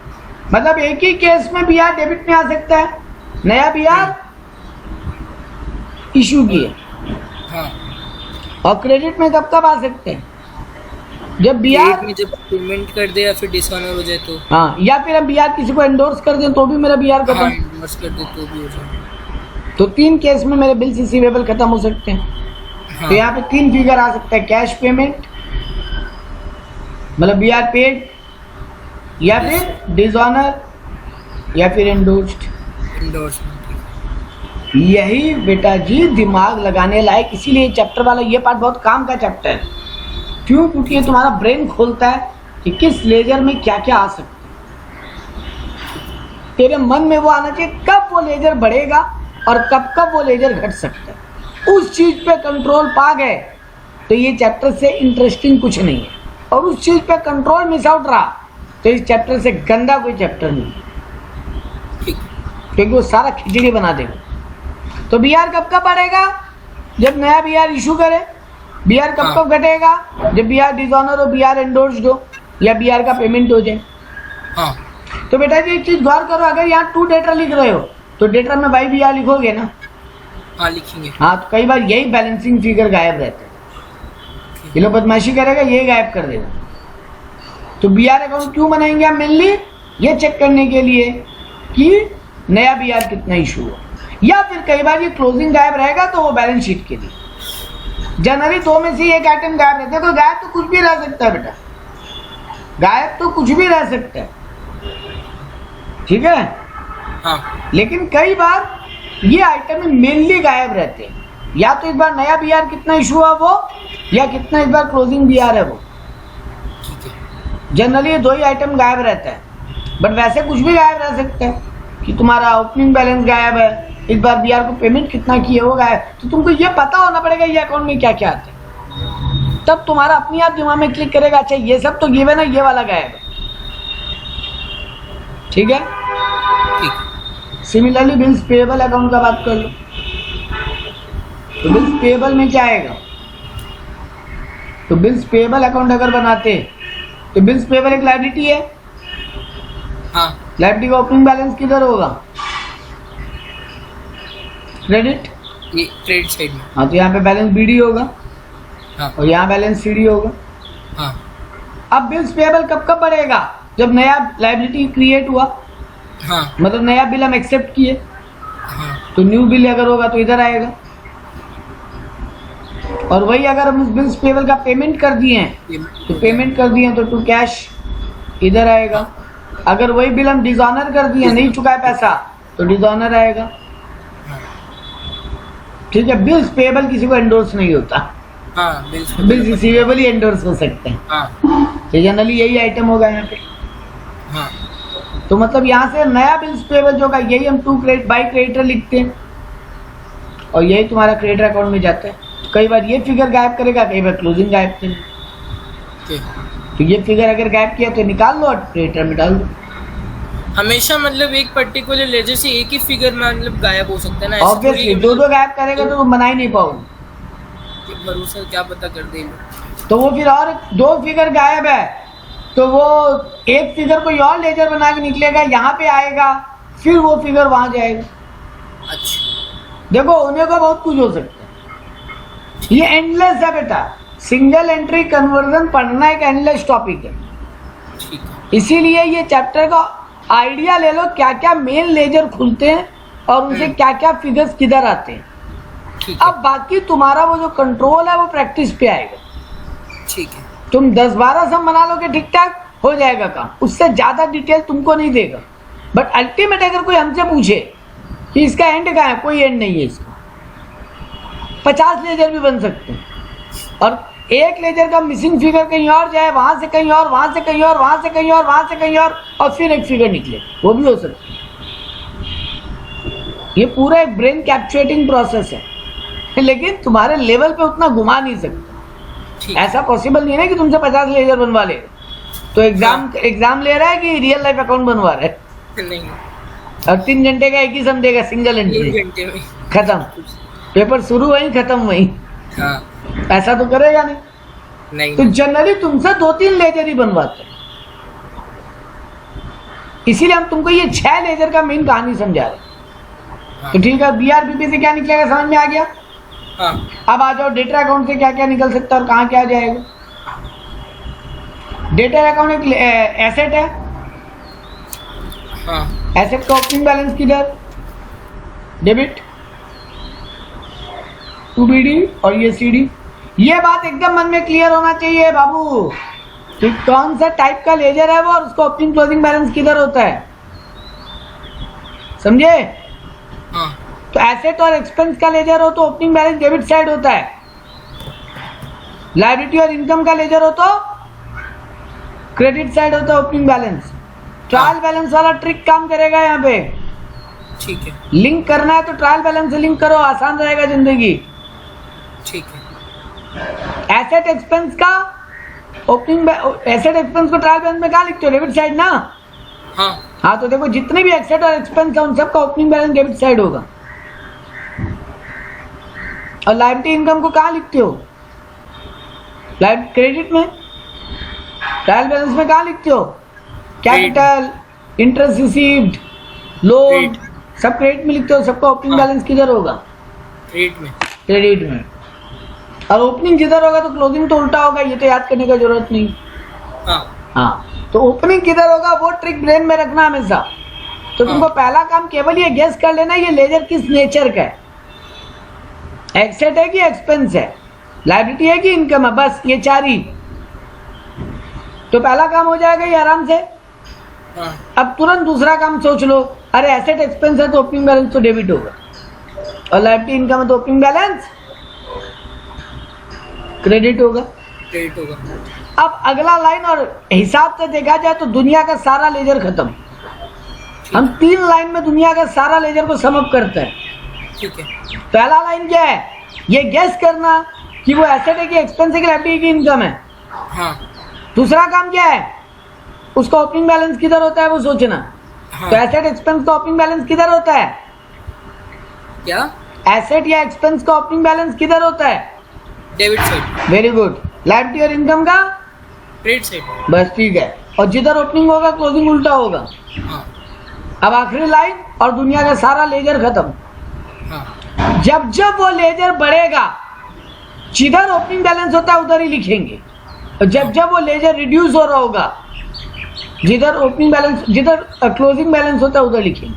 मतलब एक ही केस में बीआर डेबिट में आ सकता है, नया बीआर इशू किए, और क्रेडिट में कब कब आ सकते हैं, जब बीआर में जब पेमेंट कर दे या फिर डिसऑनर हो जाए तो। हाँ, या फिर हम बीआर किसी को एंडोर्स कर दें तो भी मेरा बीआर खत्म। एंडोर्स कर दे तो भी हो जाए। तो तीन केस में मेरे बिल्स रिसीवेबल खत्म हो सकते हैं। तो यहाँ पे तीन फिगर आ सकता है, कैश पेमेंट मतलब बीआर पेड, या फिर डिसऑनर, या फिर एंडोर्स्ड। यही बेटा जी दिमाग लगाने लायक, इसीलिए चैप्टर वाला ये पार्ट बहुत काम का चैप्टर है। क्यों? क्योंकि ये तुम्हारा ब्रेन खोलता है कि किस लेजर में क्या क्या आ सकता है। तेरे मन में वो आना चाहिए कब वो लेजर बढ़ेगा और कब कब वो लेजर घट सकता है। उस चीज पे कंट्रोल पा गए तो ये चैप्टर से इंटरेस्टिंग कुछ नहीं है, और उस चीज पे कंट्रोल मिस आउट रहा तो इस चैप्टर से गंदा कोई चैप्टर नहीं है, क्योंकि वो सारा खिचड़ी बना देगा। तो बीआर कब कब बढ़ेगा? जब नया बीआर इशू करे। बीआर कब कब घटेगा? जब बीआर डिसऑनर हो, बीआर एंडोर्स्ड हो, या बीआर का पेमेंट हो जाए। तो बेटा जी एक चीज गौर करो, अगर यहाँ टू डेटर लिख रहे हो तो डेटर में बाई बीआर लिखोगे ना? हाँ लिखेंगे। हाँ, तो कई बार यही बैलेंसिंग फिगर गायब रहता है, ये लोग बदमाशी करेगा, ये गायब कर देगा। तो बीआर अकाउंट क्यों बनाएंगे हम? मेनली ये चेक करने के लिए कि नया बीआर कितना इशू हुआ, या फिर कई बार ये क्लोजिंग गायब रहेगा तो वो बैलेंस शीट के लिए। जनरली दो में से एक आइटम गायब रहता है, तो गायब तो कुछ भी रह सकता है बेटा, गायब तो कुछ भी रह सकता है, ठीक है। हाँ। लेकिन कई बार ये आइटम मेनली गायब रहते हैं, या तो इस बार नया बीआर कितना इशू हुआ वो, या कितना इस बार क्लोजिंग बीआर है वो। जनरली दो ही आइटम गायब रहता है, बट वैसे कुछ भी गायब रह सकता है कि तुम्हारा ओपनिंग बैलेंस गायब है, इस बार बीआर को पेमेंट कितना किए वो गायब। तो तुमको ये पता होना पड़ेगा ये अकाउंट में क्या क्या आता है, तब तुम्हारा अपने आप दिमाग में क्लिक करेगा, अच्छा ये सब तो गिवन है, ये वाला गायब है, ठीक है। सिमिलरली बिल्स पेएबल अकाउंट का बात कर लो, तो बिल्स पेएबल में क्या आएगा? तो बिल्स पेएबल अकाउंट अगर बनाते तो बिल्स पेएबल एक लायबिलिटी है। हाँ। लायबिलिटी का ओपनिंग बैलेंस किधर होगा? क्रेडिट, ये क्रेडिट साइड में। हाँ, तो यहाँ पे बैलेंस बीडी होगा। हाँ। और यहाँ बैलेंस सीडी होगा। हाँ। अब बिल्स पेएबल कब कब बढ़ेगा? जब नया लायबिलिटी क्रिएट हुआ। हाँ। मतलब नया बिल हम एक्सेप्ट किए। हाँ। तो न्यू बिल अगर होगा तो इधर आएगा, और वही अगर हम उस बिल्स पेएबल का पेमेंट कर दिए हैं तो पेमेंट कर दिए हैं तो टू कैश इधर आएगा। अगर वही बिल हम डिसऑनर कर दिए, नहीं चुका है पैसा, तो डिसऑनर आएगा। ठीक है, बिल्स पेबल किसी को एंडोर्स नहीं होता, हाँ बिल्स बिल्स रिसीवेबल ही एंडोर्स हो सकते हैं। हाँ तो जनरली यही आइटम होगा यहाँ पे। हाँ तो मतलब यहाँ से नया बिल्स पेबल जो होगा यही हम टू क्रेडिट बाई क्रेडिटर लिखते हैं और यही तुम्हारा क्रेडिटर अकाउंट में जाता है। कई बार ये फिगर गायब करेगा, कई बार क्लोजिंग गायब करेगा। ठीक। तो ये फिगर अगर गायब किया तो निकाल लो और क्रेडिटर में डाल दो। हमेशा मतलब एक पर्टिकुलर लेजर से एक ही फिगर मतलब गायब हो सकता है ना, ऐसे थोड़ी ऑब्वियसली कि दो दो गायब करेगा तो तुम बना ही नहीं पाओगे। भरोसा क्या पता कर दे लोग। तो वो फिर और दो फिगर गायब है तो वो एक फिगर कोई और लेजर बना के निकलेगा, यहाँ पे आएगा, फिर वो फिगर वहां जाएगा। अच्छा देखो होने को बहुत कुछ हो सकता है, ये एंडलेस है बेटा। सिंगल एंट्री कन्वर्जन पढ़ना एक एंडलेस टॉपिक है, ठीक है। इसीलिए ये चैप्टर का आइडिया ले लो क्या क्या मेन लेजर खुलते हैं और उनसे क्या क्या फिगर्स किधर आते हैं। ठीक है अब बाकी तुम्हारा वो जो कंट्रोल है वो प्रैक्टिस पे आएगा। ठीक है। तुम 10-12 सम बना लोगे ठीक ठाक हो जाएगा काम, उससे ज्यादा डिटेल तुमको नहीं देगा। बट अल्टीमेट अगर कोई हमसे पूछे कि इसका एंड कहाँ है, कोई एंड नहीं है इसका। 50 लेजर भी बन सकते हैं और एक लेजर का मिसिंग फिगर कहीं और जाए, वहां से कहीं और, वहां से कहीं और, वहां से कहीं और, वहां से कहीं और फिर एक फिगर निकले, वो भी हो सकता है। ये पूरा एक ब्रेन कैप्चुएटिंग प्रोसेस है, लेकिन तुम्हारे लेवल पे उतना घुमा नहीं सकते। ठीक है। ऐसा पॉसिबल नहीं है कि तुमसे 50 लेजर बनवा ले तो एग्जाम ले रहा है कि रियल लाइफ अकाउंट बनवा रहा है। नहीं, और 3 घंटे का एक ही सम देगा, सिंगल एंट्री, 3 घंटे में खत्म, पेपर शुरू वहीं खत्म वहीं। हाँ ऐसा तो करेगा नहीं। नहीं तो जनरली तुमसे 2-3 लेजर ही बनवाते हैं, इसीलिए हम तुमको ये 6 लेजर का मेन कहानी समझा रहे हैं। हाँ। तो ठीक है, बीआरबीपी से क्या निकलेगा समझ में आ गया। हाँ अब आ जाओ डेटा अकाउंट से क्या क्या निकल सकता है और कहाँ क्या जाएगा। डेटा अकाउंट एक एसेट है, हाँ एसेट का ओपनिंग बैलेंस किधर, डेबिट, टू बीडी और ये सीडी। ये बात एकदम मन में क्लियर होना चाहिए बाबू कि कौन सा टाइप का लेजर है वो और उसका ओपनिंग क्लोजिंग बैलेंस किधर होता है, समझे। हाँ तो एसेट और एक्सपेंस का लेजर हो तो ओपनिंग बैलेंस डेबिट साइड होता है, लायबिलिटी और इनकम का लेजर हो तो क्रेडिट साइड होता है ओपनिंग बैलेंस। ट्रायल बैलेंस वाला ट्रिक काम करेगा यहाँ पे। ठीक है। लिंक करना है तो ट्रायल बैलेंस से लिंक करो, आसान रहेगा जिंदगी। ठीक है। एसेट एक्सपेंस का ओपनिंग, एसेट एक्सपेंस को ट्रायल बैलेंस में कहाँ लिखते हो, डेबिट साइड ना। हाँ तो देखो जितने भी एसेट और एक्सपेंस है उन सबका ओपनिंग बैलेंस डेबिट साइड होगा। और लायबिलिटी इनकम को कहाँ लिखते हो, क्रेडिट में। ट्रायल बैलेंस में कहाँ लिखते हो, कैपिटल, इंटरेस्ट रिसीव्ड, लोन, सब क्रेडिट में लिखते हो। सबका ओपनिंग बैलेंस किधर होगा, क्रेडिट में। क्रेडिट में। और ओपनिंग जिधर होगा तो क्लोजिंग तो उल्टा होगा, ये तो याद करने का जरूरत नहीं। हाँ तो ओपनिंग किधर होगा वो ट्रिक ब्रेन में रखना हमेशा। तो तुमको पहला काम केवल ये गेस कर लेना ये लेजर किस नेचर का है, एसेट है कि एक्सपेंस है, लायबिलिटी है कि इनकम है, बस ये 4 ही। तो पहला काम हो जाएगा ये आराम से। अब तुरंत दूसरा काम सोच लो, अरे एसेट एक्सपेंस है तो ओपनिंग बैलेंस तो डेबिट होगा और लायबिलिटी इनकम है तो ओपनिंग बैलेंस क्रेडिट होगा। क्रेडिट होगा। अब अगला लाइन, और हिसाब से देखा जाए तो दुनिया का सारा लेजर खत्म। हम 3 लाइन में दुनिया का सारा लेजर को सम अप करते हैं। ठीक है। पहला लाइन क्या है, ये गेस करना कि वो एसेट है कि एक्सपेंस है कि लायबिलिटी की इनकम है। हाँ। दूसरा काम क्या है, उसका ओपनिंग बैलेंस किधर होता है वो सोचना। हाँ। तो एसेट एक्सपेंस का ओपनिंग बैलेंस किधर होता है, क्या, एसेट या एक्सपेंस का ओपनिंग बैलेंस किधर होता है, debit side. Very good. Liability और इनकम का क्रेडिट साइड। बस ठीक है। और जिधर ओपनिंग होगा क्लोजिंग उल्टा होगा। हाँ। अब आखिरी लाइन, और दुनिया का सारा लेजर खत्म। हाँ। जब जब वो लेजर बढ़ेगा जिधर ओपनिंग बैलेंस होता है उधर ही लिखेंगे, और जब जब वो लेजर रिड्यूस हो रहा होगा जिधर ओपनिंग बैलेंस, जिधर क्लोजिंग बैलेंस होता है उधर लिखेंगे।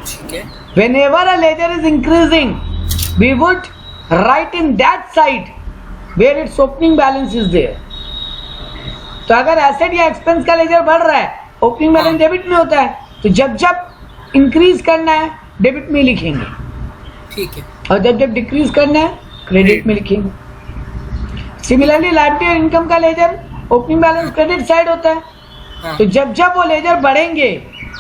ठीक है। Whenever a ledger is increasing, we would write in that side where its opening balance is there. तो अगर एसेट या एक्सपेंस का लेजर बढ़ रहा है, ओपनिंग बैलेंस डेबिट में होता है, तो जब जब इंक्रीज करना है डेबिट में लिखेंगे। ठीक है। और जब जब डिक्रीज करना है क्रेडिट में लिखेंगे। सिमिलरली लायबिलिटी और इनकम का ledger opening balance credit side होता है, हाँ, तो जब जब वो लेजर बढ़ेंगे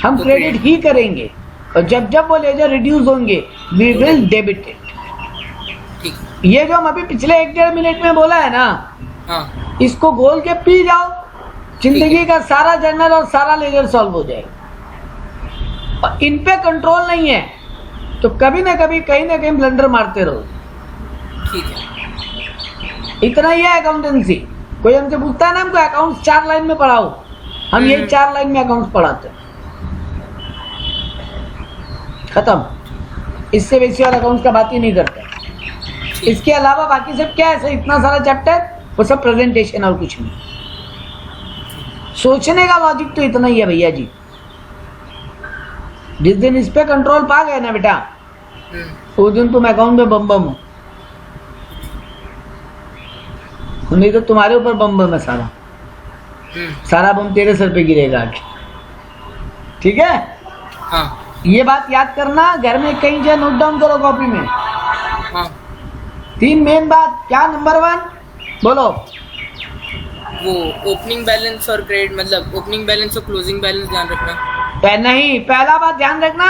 हम तो क्रेडिट ही करेंगे, और जब जब वो लेजर रिड्यूस होंगे वी तो विल डेबिट इट। ठीक। ये जो हम अभी पिछले 1-1.5 मिनट में बोला है ना, हाँ, इसको घोल के पी जाओ, जिंदगी का सारा जर्नल और सारा लेजर सॉल्व हो जाएगा। और इन पे कंट्रोल नहीं है तो कभी ना कभी कहीं ना कहीं ब्लंडर मारते रहो। ठीक है। इतना ही है अकाउंटेंसी। कोई हमसे पूछता है ना हमको अकाउंट्स 4 लाइन में पढ़ाओ, हम यही 4 लाइन में अकाउंट्स पढ़ाते हैं, खत्म। इससे बेसी और अकाउंट्स का बात ही नहीं करते। इसके अलावा बाकी सब क्या है, इतना सारा चैप्टर वो सब प्रेजेंटेशन और कुछ नहीं। सोचने का लॉजिक तो इतना ही है भैया जी। जिस दिन इस पे कंट्रोल पा गए ना बेटा, उस दिन तुम अकाउंट में बम बम हो, नहीं तो तुम्हारे ऊपर बम बम है सारा, सारा बम तेरे सर पे गिरेगा आके। ठीक है, हाँ, ये बात याद करना, घर में कहीं जाए नोट डाउन करो कॉपी में। हाँ, 3 मेन बात क्या, नंबर 1 बोलो। वो ओपनिंग बैलेंस और क्रेडिट, मतलब ओपनिंग बैलेंस और क्लोजिंग बैलेंस ध्यान रखना। नहीं, पहला बात ध्यान रखना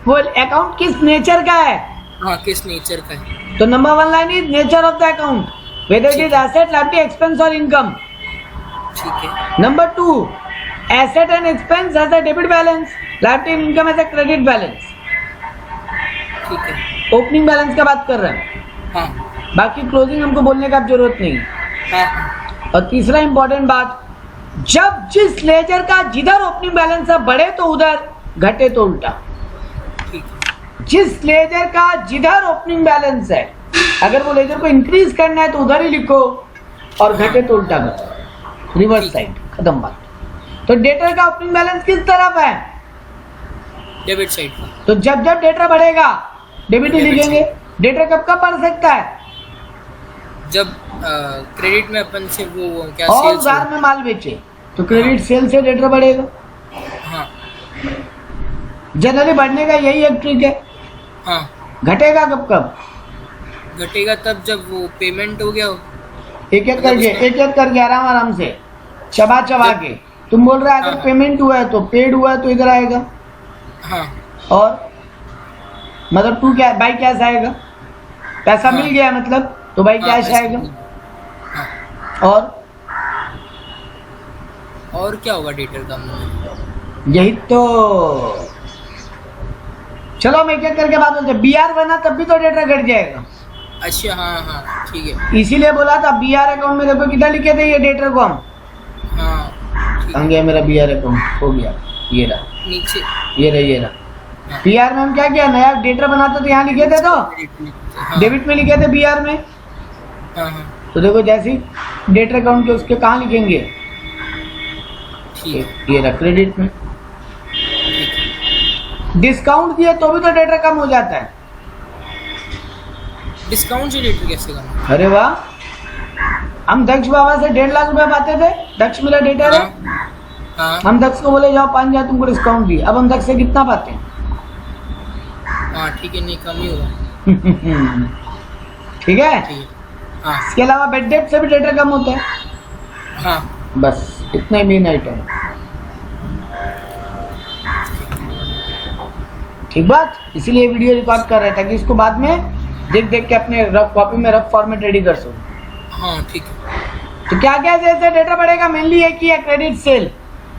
वो अकाउंट किस नेचर का है। हाँ, किस नेचर का है। तो number 1 line is nature of the account, whether it is asset, liability, expense और इनकम। ठीक है। Number 2, asset and expense as a debit balance, liability and income as a credit balance. ठीक है। ओपनिंग बैलेंस का बात कर रहे हैं, हाँ, बाकी क्लोजिंग हमको बोलने का जरूरत नहीं है। हाँ, और तीसरा इंपॉर्टेंट बात, जब जिस लेजर का जिधर ओपनिंग बैलेंस है बढ़े तो उधर, घटे तो उल्टा। ठीक है। जिस लेजर का जिधर ओपनिंग बैलेंस है, अगर वो लेजर को इंक्रीज करना है तो उधर ही लिखो, और घटे तो उल्टा करो, रिवर्स साइड, खत्म बात। तो डेटर का ओपनिंग बैलेंस किस तरफ है, डेबिट साइड का। तो जब जब डेटर बढ़ेगा डेबिट ही लिखेंगे। डेटर कब कब बढ़ सकता है, जब क्रेडिट में अपन से वो क्या और सेल्स उधार में माल बेचे तो क्रेडिट सेल से डेटर बढ़ेगा। हाँ, जनरली बढ़ने का यही एक ट्रिक है। हाँ, घटेगा कब कब, घटेगा तब जब वो पेमेंट हो गया हो। एक एक करके आराम आराम से चबा के। तुम बोल रहे अगर हाँ। पेमेंट हुआ है तो पेड हुआ है तो इधर आएगा, हाँ, और मतलब तू क्या बाई कैश आएगा, पैसा हाँ। मिल गया मतलब तो बाई हाँ, कैश ऐसा आएगा। हाँ। और क्या होगा डेटर का मतलब, यही तो। चलो हम एक एक करके बात बोलते हैं। बीआर बना तब भी तो डेटा घट जाएगा। अच्छा, हाँ, हाँ, ठीक है। इसीलिए बोला था बीआर अकाउंट में देखो कितना लिखे थे ये डेटर को हम। हाँ, ठीक कहाँ है। गया मेरा बीआर अकाउंट, हो गया, ये रहा, नीचे। ये रहा। बीआर में हम क्या किया, नया डेटर बनाते तो यहाँ लिखे थे, तो हाँ, डेबिट में लिखे थे बीआर में। हाँ, हाँ, तो देखो जैसे डेटर अकाउंट के उसके कहाँ लिखेंगे, ठीक है। ये रहा क्रेडिट में। ठीक है। डिस्काउंट दिए तो भी तो डेटर कम हो जाता है। डिस्काउंट से डेटर कैसे करना। अरे वाह, हम दक्ष बाबा से 1.5 लाख रुपए पाते थे, दक्ष मेरा डेटर है। हाँ, हाँ, हम दक्ष को बोले जाओ 5,000 तुमको डिस्काउंट दिए, अब हम दक्ष से कितना पाते हैं। हाँ, ठीक है, नहीं कम ही होगा। ठीक है। ठीक है। हाँ, इसके अलावा बेड डेट से भी डेटर कम होता है। हाँ, बस इतना ही मेन आइटम है। ठीक बात, इसीलिए वीडियो रिकॉर्ड कर रहे थे ताकि इसको बाद में देख देख के अपने रफ कॉपी में रफ फॉर्मेट रेडी कर सको। हाँ, ठीक है। तो क्या क्या जैसे डेटा बढ़ेगा, मेनली एक ही है क्रेडिट सेल,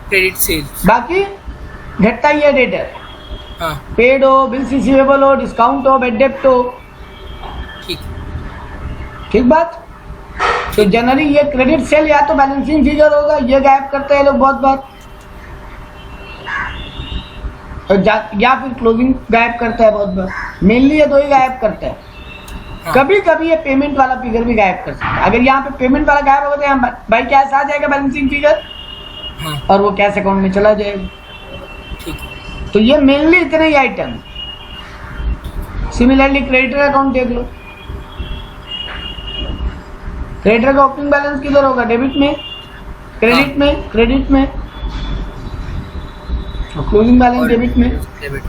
क्रेडिट सेल्स। बाकी घटता ही है डेटर। हाँ, पेड हो, बिल्स रिसीवेबल हो, डिस्काउंट हो, बेड डेप्ट हो। ठीक। ठीक बात। तो जनरली ये क्रेडिट सेल या तो बैलेंसिंग फिगर होगा, ये गायब करते हैं लोग बहुत बार, या फिर क्लोजिंग गायब करता है बहुत बार। मेनली ये दो ही गायब करता है। हाँ। कभी कभी ये पेमेंट वाला फिगर भी गायब कर सकता है। अगर यहाँ पे पेमेंट वाला गायब होगा तो यहाँ भाई कैश आ जाएगा बैलेंसिंग फिगर, हाँ, और वो कैश अकाउंट में चला जाएगा। ठीक है। तो ये मेनली इतने ही आइटम। सिमिलरली क्रेडिटर अकाउंट देख लो, क्रेडिटर का ओपनिंग बैलेंस किधर होगा, डेबिट में, क्रेडिट में, क्रेडिट में, और क्लोजिंग बैलेंस डेबिट में। डेबिट।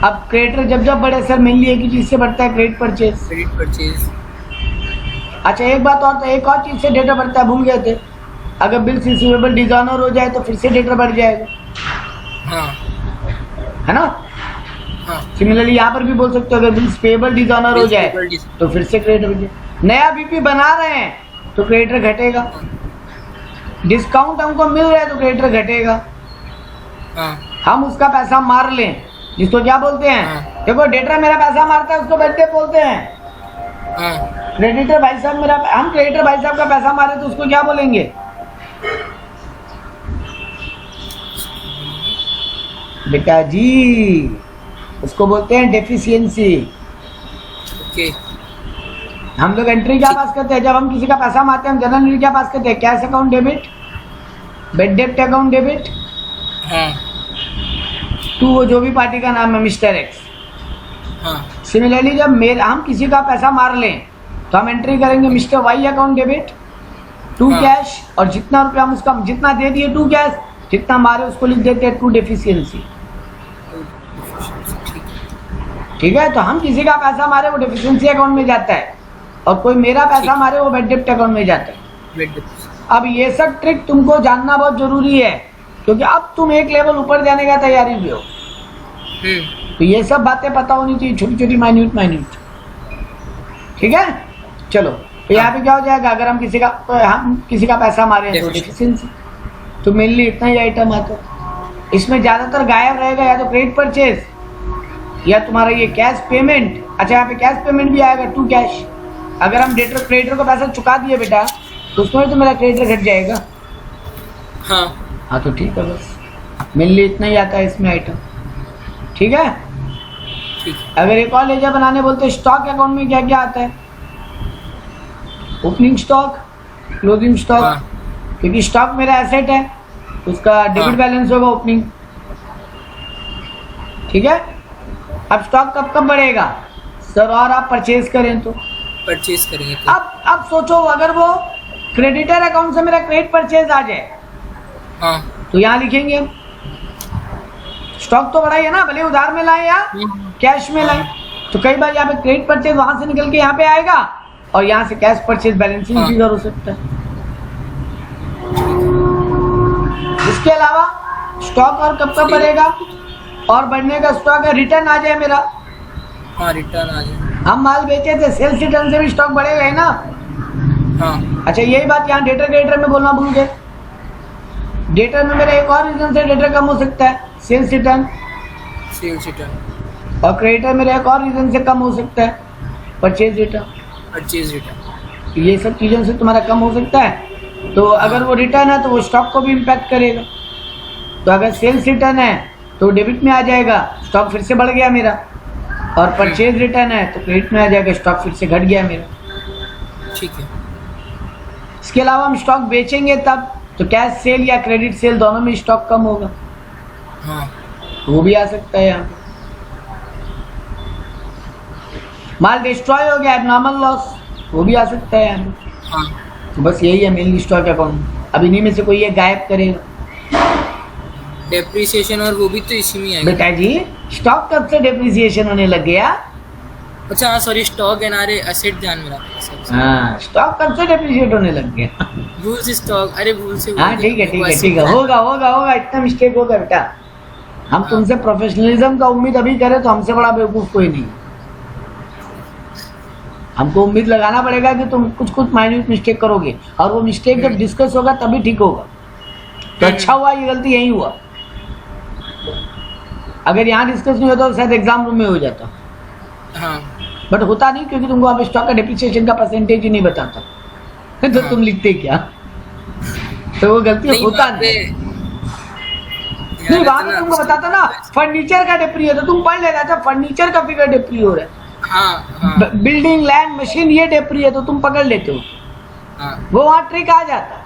अब क्रेडिटर जब जब बढ़े सर मेनली एक ही चीज से बढ़ता है, क्रेडिट परचेज। Credit purchase. अच्छा एक बात और, तो एक और चीज से डेटा बढ़ता है, भूल गए थे। अगर बिल्स रिसीवेबल डिसऑनर हो जाए तो फिर से डेटा बढ़ जाएगा, हाँ है ना। हाँ। सिमिलरली यहाँ पर भी बोल सकते हो, अगर बिल्स पेबल डिसऑनर हो जाए तो फिर से क्रेडिटर बढ़ जाए। नया बीपी बना रहे हैं तो क्रेडिटर घटेगा, डिस्काउंट हमको मिल रहा है तो क्रेडिटर घटेगा। हाँ। हम उसका पैसा मार लें, जिसको क्या बोलते हैं, हाँ। देखो डेटर मेरा पैसा मारता है उसको बेटे बोलते हैं। हाँ। क्रेडिटर भाई साहब मेरा, हम क्रेडिटर भाई साहब का पैसा मारे तो उसको क्या बोलेंगे, बेटा जी उसको बोलते हैं डेफिशिएंसी। ओके। हम लोग एंट्री क्या पास करते हैं जब हम किसी का पैसा मारते हैं, हम जनरल एंट्री क्या पास करते हैं, कैश अकाउंट डेबिट, बेड डेप्ट अकाउंट डेबिट, हाँ। टू वो जो भी पार्टी का नाम है मिस्टर एक्स। हाँ। सिमिलरली जब हम किसी का पैसा मार लें तो हम एंट्री करेंगे mister Y account debit, to हाँ। कैश, और जितना रुपया हम उसका जितना दे दिए टू कैश, जितना मारे उसको लिख देते हैं टू डेफिशिएंसी। ठीक है, तो हम किसी का पैसा मारे वो डेफिशिएंसी अकाउंट में जाता है, और कोई मेरा पैसा मारे वो बेड डेप्ट अकाउंट में जाता है। अब ये सब ट्रिक तुमको जानना बहुत जरूरी है, क्योंकि अब तुम एक लेवल ऊपर जाने का तैयारी में हो, तो ये सब बातें पता होनी चाहिए, छोटी छोटी माइन्यूट। ठीक है, चलो तो यहाँ पे क्या हो जाएगा, अगर हम किसी का पैसा मारे तो डेफिशिएंसी, तो मेनली इतना ही आइटम आता है। इसमें ज्यादातर गायब रहेगा या तो क्रेडिट परचेज या तुम्हारा ये कैश पेमेंट। अच्छा यहाँ पे कैश पेमेंट भी आएगा, टू कैश। अगर हम क्रेडिटर को पैसा चुका दिए बेटा तो उसमें तो मेरा क्रेडिटर घट जाएगा। हाँ तो ठीक है, बस मेनली इतना ही आता है इसमें आइटम। ठीक है, अगर एक और लेजर बनाने बोलते हैं, स्टॉक अकाउंट में क्या क्या आता है, ओपनिंग स्टॉक, क्लोजिंग स्टॉक। क्योंकि स्टॉक मेरा एसेट है, उसका डेबिट बैलेंस होगा ओपनिंग। ठीक है, अब स्टॉक कब कब बढ़ेगा सर, और आप परचेज करें तो परचेज करेंगे तो। अब सोचो अगर वो क्रेडिटर अकाउंट से मेरा क्रेडिट परचेज आ जाए, हाँ। तो यहाँ लिखेंगे स्टॉक तो बढ़ा ही है ना, भले उधार में लाए या कैश में लाए। तो कई बार यहाँ पे क्रेडिट परचेज वहां से निकल के यहाँ पे आएगा, और यहाँ से कैश परचेज बैलेंसिंग फिगर हो सकता है। इसके अलावा स्टॉक और कब कब बढ़ेगा, और बढ़ने का स्टॉक है रिटर्न आ जाए मेरा। हाँ, रिटर्न आ जाए। हम माल बेचे थे, सेल्स रिटर्न से भी स्टॉक बढ़ेगा है ना। हाँ। अच्छा यही बात यहाँ डेटर में बोलना भूल गए। डेटर में मेरा एक और रीजन से डेटर कम हो सकता है, सेल्स रिटर्न, और क्रेडिटर मेरा एक और रीजन से कम हो सकता है, परचेज रिटर्न। ये सब चीज़ों से तुम्हारा कम हो सकता है। तो अगर वो रिटर्न है तो वो स्टॉक को भी इम्पैक्ट करेगा। तो अगर सेल्स रिटर्न है तो डेबिट में आ जाएगा, स्टॉक फिर से बढ़ गया मेरा, और परचेज रिटर्न है तो क्रेडिट में आ जाएगा, स्टॉक फिर से घट गया मेरा। ठीक है। इसके अलावा हम स्टॉक बेचेंगे तब तो कैश सेल या क्रेडिट सेल दोनों में स्टॉक कम होगा, हाँ। वो भी आ सकता है यहाँ पे। माल डिस्ट्रॉय हो गया, एबनॉर्मल लॉस, वो भी आ सकता है यहाँ पे। हाँ। तो बस यही है मेनली स्टॉक अकाउंट। अब इन्हीं में से कोई एक गायब करेगा। डेप्रिसिएशन और वो भी तो इसी में आएगा बेटा जी, स्टॉक कब से डेप्रिसिएशन होने लग गया? अच्छा हाँ, sorry, stock and are asset ध्यान में रखना। हाँ, स्टॉक कब से डेप्रिसिएट होने लग गया? भूल से स्टॉक, अरे भूल से। हाँ ठीक है, होगा, इतना मिस्टेक होगा बेटा। हम तुमसे प्रोफेशनलिज्म का उम्मीद अभी करें तो हमसे बड़ा बेवकूफ कोई नहीं। हमको उम्मीद लगाना पड़ेगा कि तुम कुछ माइन्यूट मिस्टेक करोगे, और वो मिस्टेक जब डिस्कस होगा तभी ठीक होगा। तो अच्छा हुआ ये गलती यही हुआ, अगर यहाँ डिस्कस नहीं होता तो शायद एग्जाम रूम में हो जाता। हाँ। बट होता नहीं, क्योंकि तुमको अब स्टॉक का डेप्रिसिएशन का परसेंटेज ही नहीं बताता, तो तुम लिखते क्या? तो वो गलती होता नहीं। वहां पे तुमको बताता ना, फर्नीचर का डेप्री है तो तुम पढ़ लेना, अच्छा फर्नीचर का फिगर डेप्री हो रहा है। हाँ। बिल्डिंग, लैंड, मशीन ये डेप्री है तो तुम पकड़ लेते हो। हाँ। वो वहाँ ट्रिक आ जाता,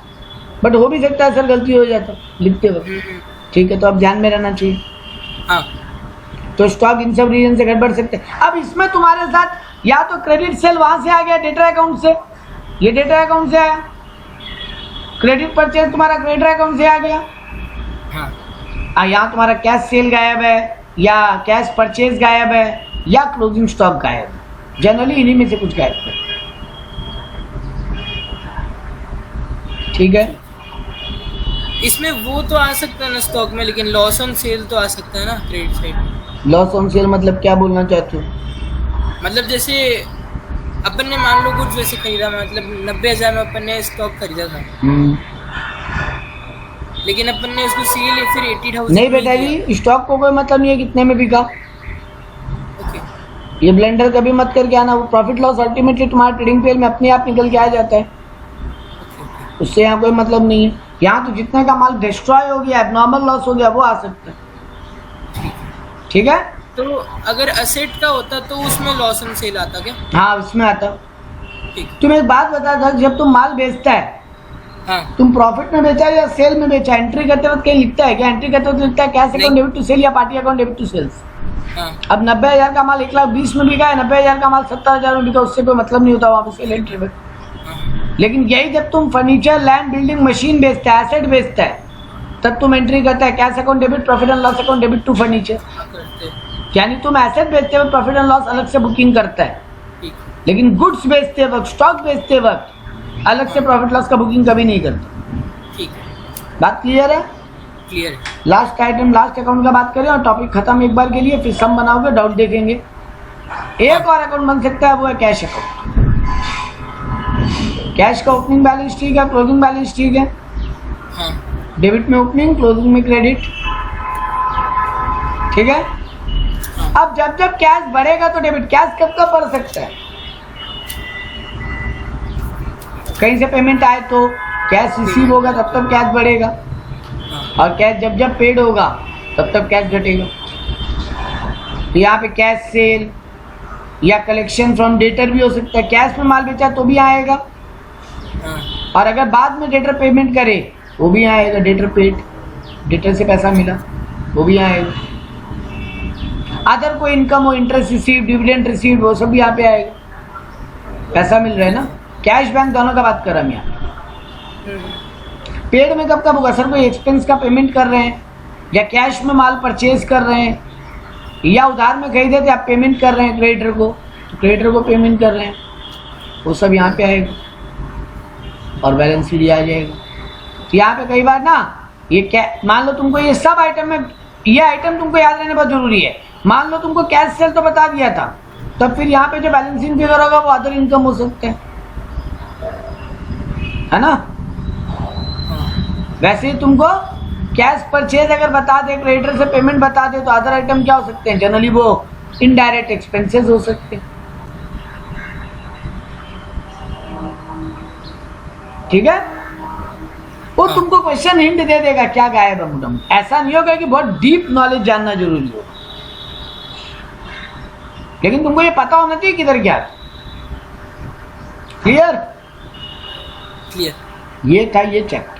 बट हो भी सकता है सर गलती हो जाता लिखते वक्त। ठीक है, तो अब ध्यान में रहना चाहिए। हाँ। तो स्टॉक इन सब रीजन से गड़बड़ सकते हैं। अब इसमें तुम्हारे साथ या तो क्रेडिट सेल वहां से आ गया डेटर अकाउंट से, ये डेटर अकाउंट से आया, क्रेडिट परचेज तुम्हारा क्रेडिटर अकाउंट से आ गया। हाँ। यहाँ तुम्हारा कैश सेल गायब है, या कैश परचेज गायब है या क्लोजिंग स्टॉक गायब है। जनरली इन्हीं में से कुछ गायब है। ठीक है, इसमें वो तो आ सकता है ना स्टॉक में, लेकिन लॉस ऑन सेल तो आ सकता है ना credit side. Loss on sale मतलब क्या बोलना चाहते हो? मतलब जैसे अपन ने मान लो कुछ वैसे खरीदा, मतलब 90,000 में अपन ने स्टॉक खरीदा था, लेकिन अपन ने उसको सेल या फिर 80,000 नहीं बेटा जी, स्टॉक को कोई मतलब नहीं है कितने में बिका। ओके, ये ब्लेंडर कभी मत करके आना, वो प्रॉफिट लॉस अल्टीमेटली तुम्हारे ट्रेडिंग पेल में अपने आप निकल के आ जाता है, उससे यहाँ कोई मतलब नहीं है। यहाँ तो जितने का माल डिस्ट्रॉय हो गया, एबनॉर्मल लॉस हो गया, वो आ सकता है। ठीक है, तो अगर असेट का होता तो उसमें लॉस ऑन सेल आता क्या? हाँ उसमें आता। ठीक। तुम्हें एक बात बता था, जब तुम माल बेचता है, हाँ, तुम प्रॉफिट में बेचा या सेल में बेचा, एंट्री करते वक्त कहीं लिखता है क्या? एंट्री करते वक्त लिखता है cash account debit to sale या party account debit to sales. हाँ, अब 90,000 का माल 1,20,000 में बिका है, 90,000 का माल 70,000 में बिका, उससे कोई मतलब नहीं होता वहाँ पे सेल एंट्री में। हाँ, लेकिन यही जब तुम फर्नीचर, लैंड, बिल्डिंग, मशीन बेचता है, एसेट बेचता है, तब तुम एंट्री करता है cash account debit profit and loss account debit to furniture. करते हैं। यानी तुम एसेट बेचते वक्त प्रॉफिट एंड लॉस अलग से बुकिंग करता है, ठीक, लेकिन गुड्स बेचते वक्त, स्टॉक बेचते वक्त अलग से प्रॉफिट लॉस का बुकिंग कभी नहीं करता। ठीक है, बात क्लियर है? क्लियर है। लास्ट आइटम, लास्ट अकाउंट का बात करें और टॉपिक खत्म एक बार के लिए, फिर सम बनाओगे, डाउट देखेंगे। एक और अकाउंट बन सकता है, वो है कैश अकाउंट। कैश का ओपनिंग बैलेंस ठीक है, क्लोजिंग बैलेंस ठीक है, हाँ, डेबिट में ओपनिंग, क्लोजिंग में क्रेडिट। ठीक है, अब जब जब कैश बढ़ेगा तो डेबिट, कैश कब कब बढ़ सकता है? कहीं से पेमेंट आए तो कैश रिसीव होगा, तब तब कैश बढ़ेगा, और कैश जब जब पेड होगा तब तब कैश घटेगा। तो यहाँ पे कैश सेल या कलेक्शन फ्रॉम डेटर भी हो सकता है। कैश में माल बेचा तो भी आएगा, हाँ, और अगर बाद में डेटर पेमेंट करे वो भी आएगा। डेटर पेड, डेटर से पैसा मिला, वो भी आएगा। अदर कोई इनकम हो, इंटरेस्ट रिसीव, डिविडेंड रिसीव, वो सब भी यहाँ पे आएगा। पैसा मिल रहा है ना। कैश बैंक दोनों का बात कर रहा हूँ यहाँ। पेड में कब कब होगा सर? कोई एक्सपेंस का पेमेंट कर रहे हैं, या कैश में माल परचेज कर रहे हैं, या उधार में खरीदे थे आप पेमेंट कर रहे हैं क्रेडिटर को, तो क्रेडिटर को पेमेंट कर रहे हैं, वो सब यहाँ पे आएगा और बैलेंस शीट आ जाएगा। तो यहाँ पे कई बार ना ये क्या, मान लो तुमको ये सब आइटम में, ये आइटम तुमको याद रहने बहुत जरूरी है। मान लो तुमको कैश सेल तो बता दिया था, तब फिर यहाँ पे जो बैलेंसिंग फिगर होगा वो अदर इनकम हो सकते हैं, है ना। वैसे ही तुमको कैश परचेज अगर बता दे, क्रेडिटर से पेमेंट बता दे, तो अदर आइटम क्या हो सकते हैं? जनरली वो इनडायरेक्ट एक्सपेंसेस हो सकते हैं। ठीक है, वो तुमको क्वेश्चन हिंट दे देगा क्या गायब है मुडम। ऐसा नहीं होगा कि बहुत डीप नॉलेज जानना जरूरी हो, लेकिन तुमको ये पता होना चाहिए किधर क्या। क्लियर? क्लियर। ये था ये चेक।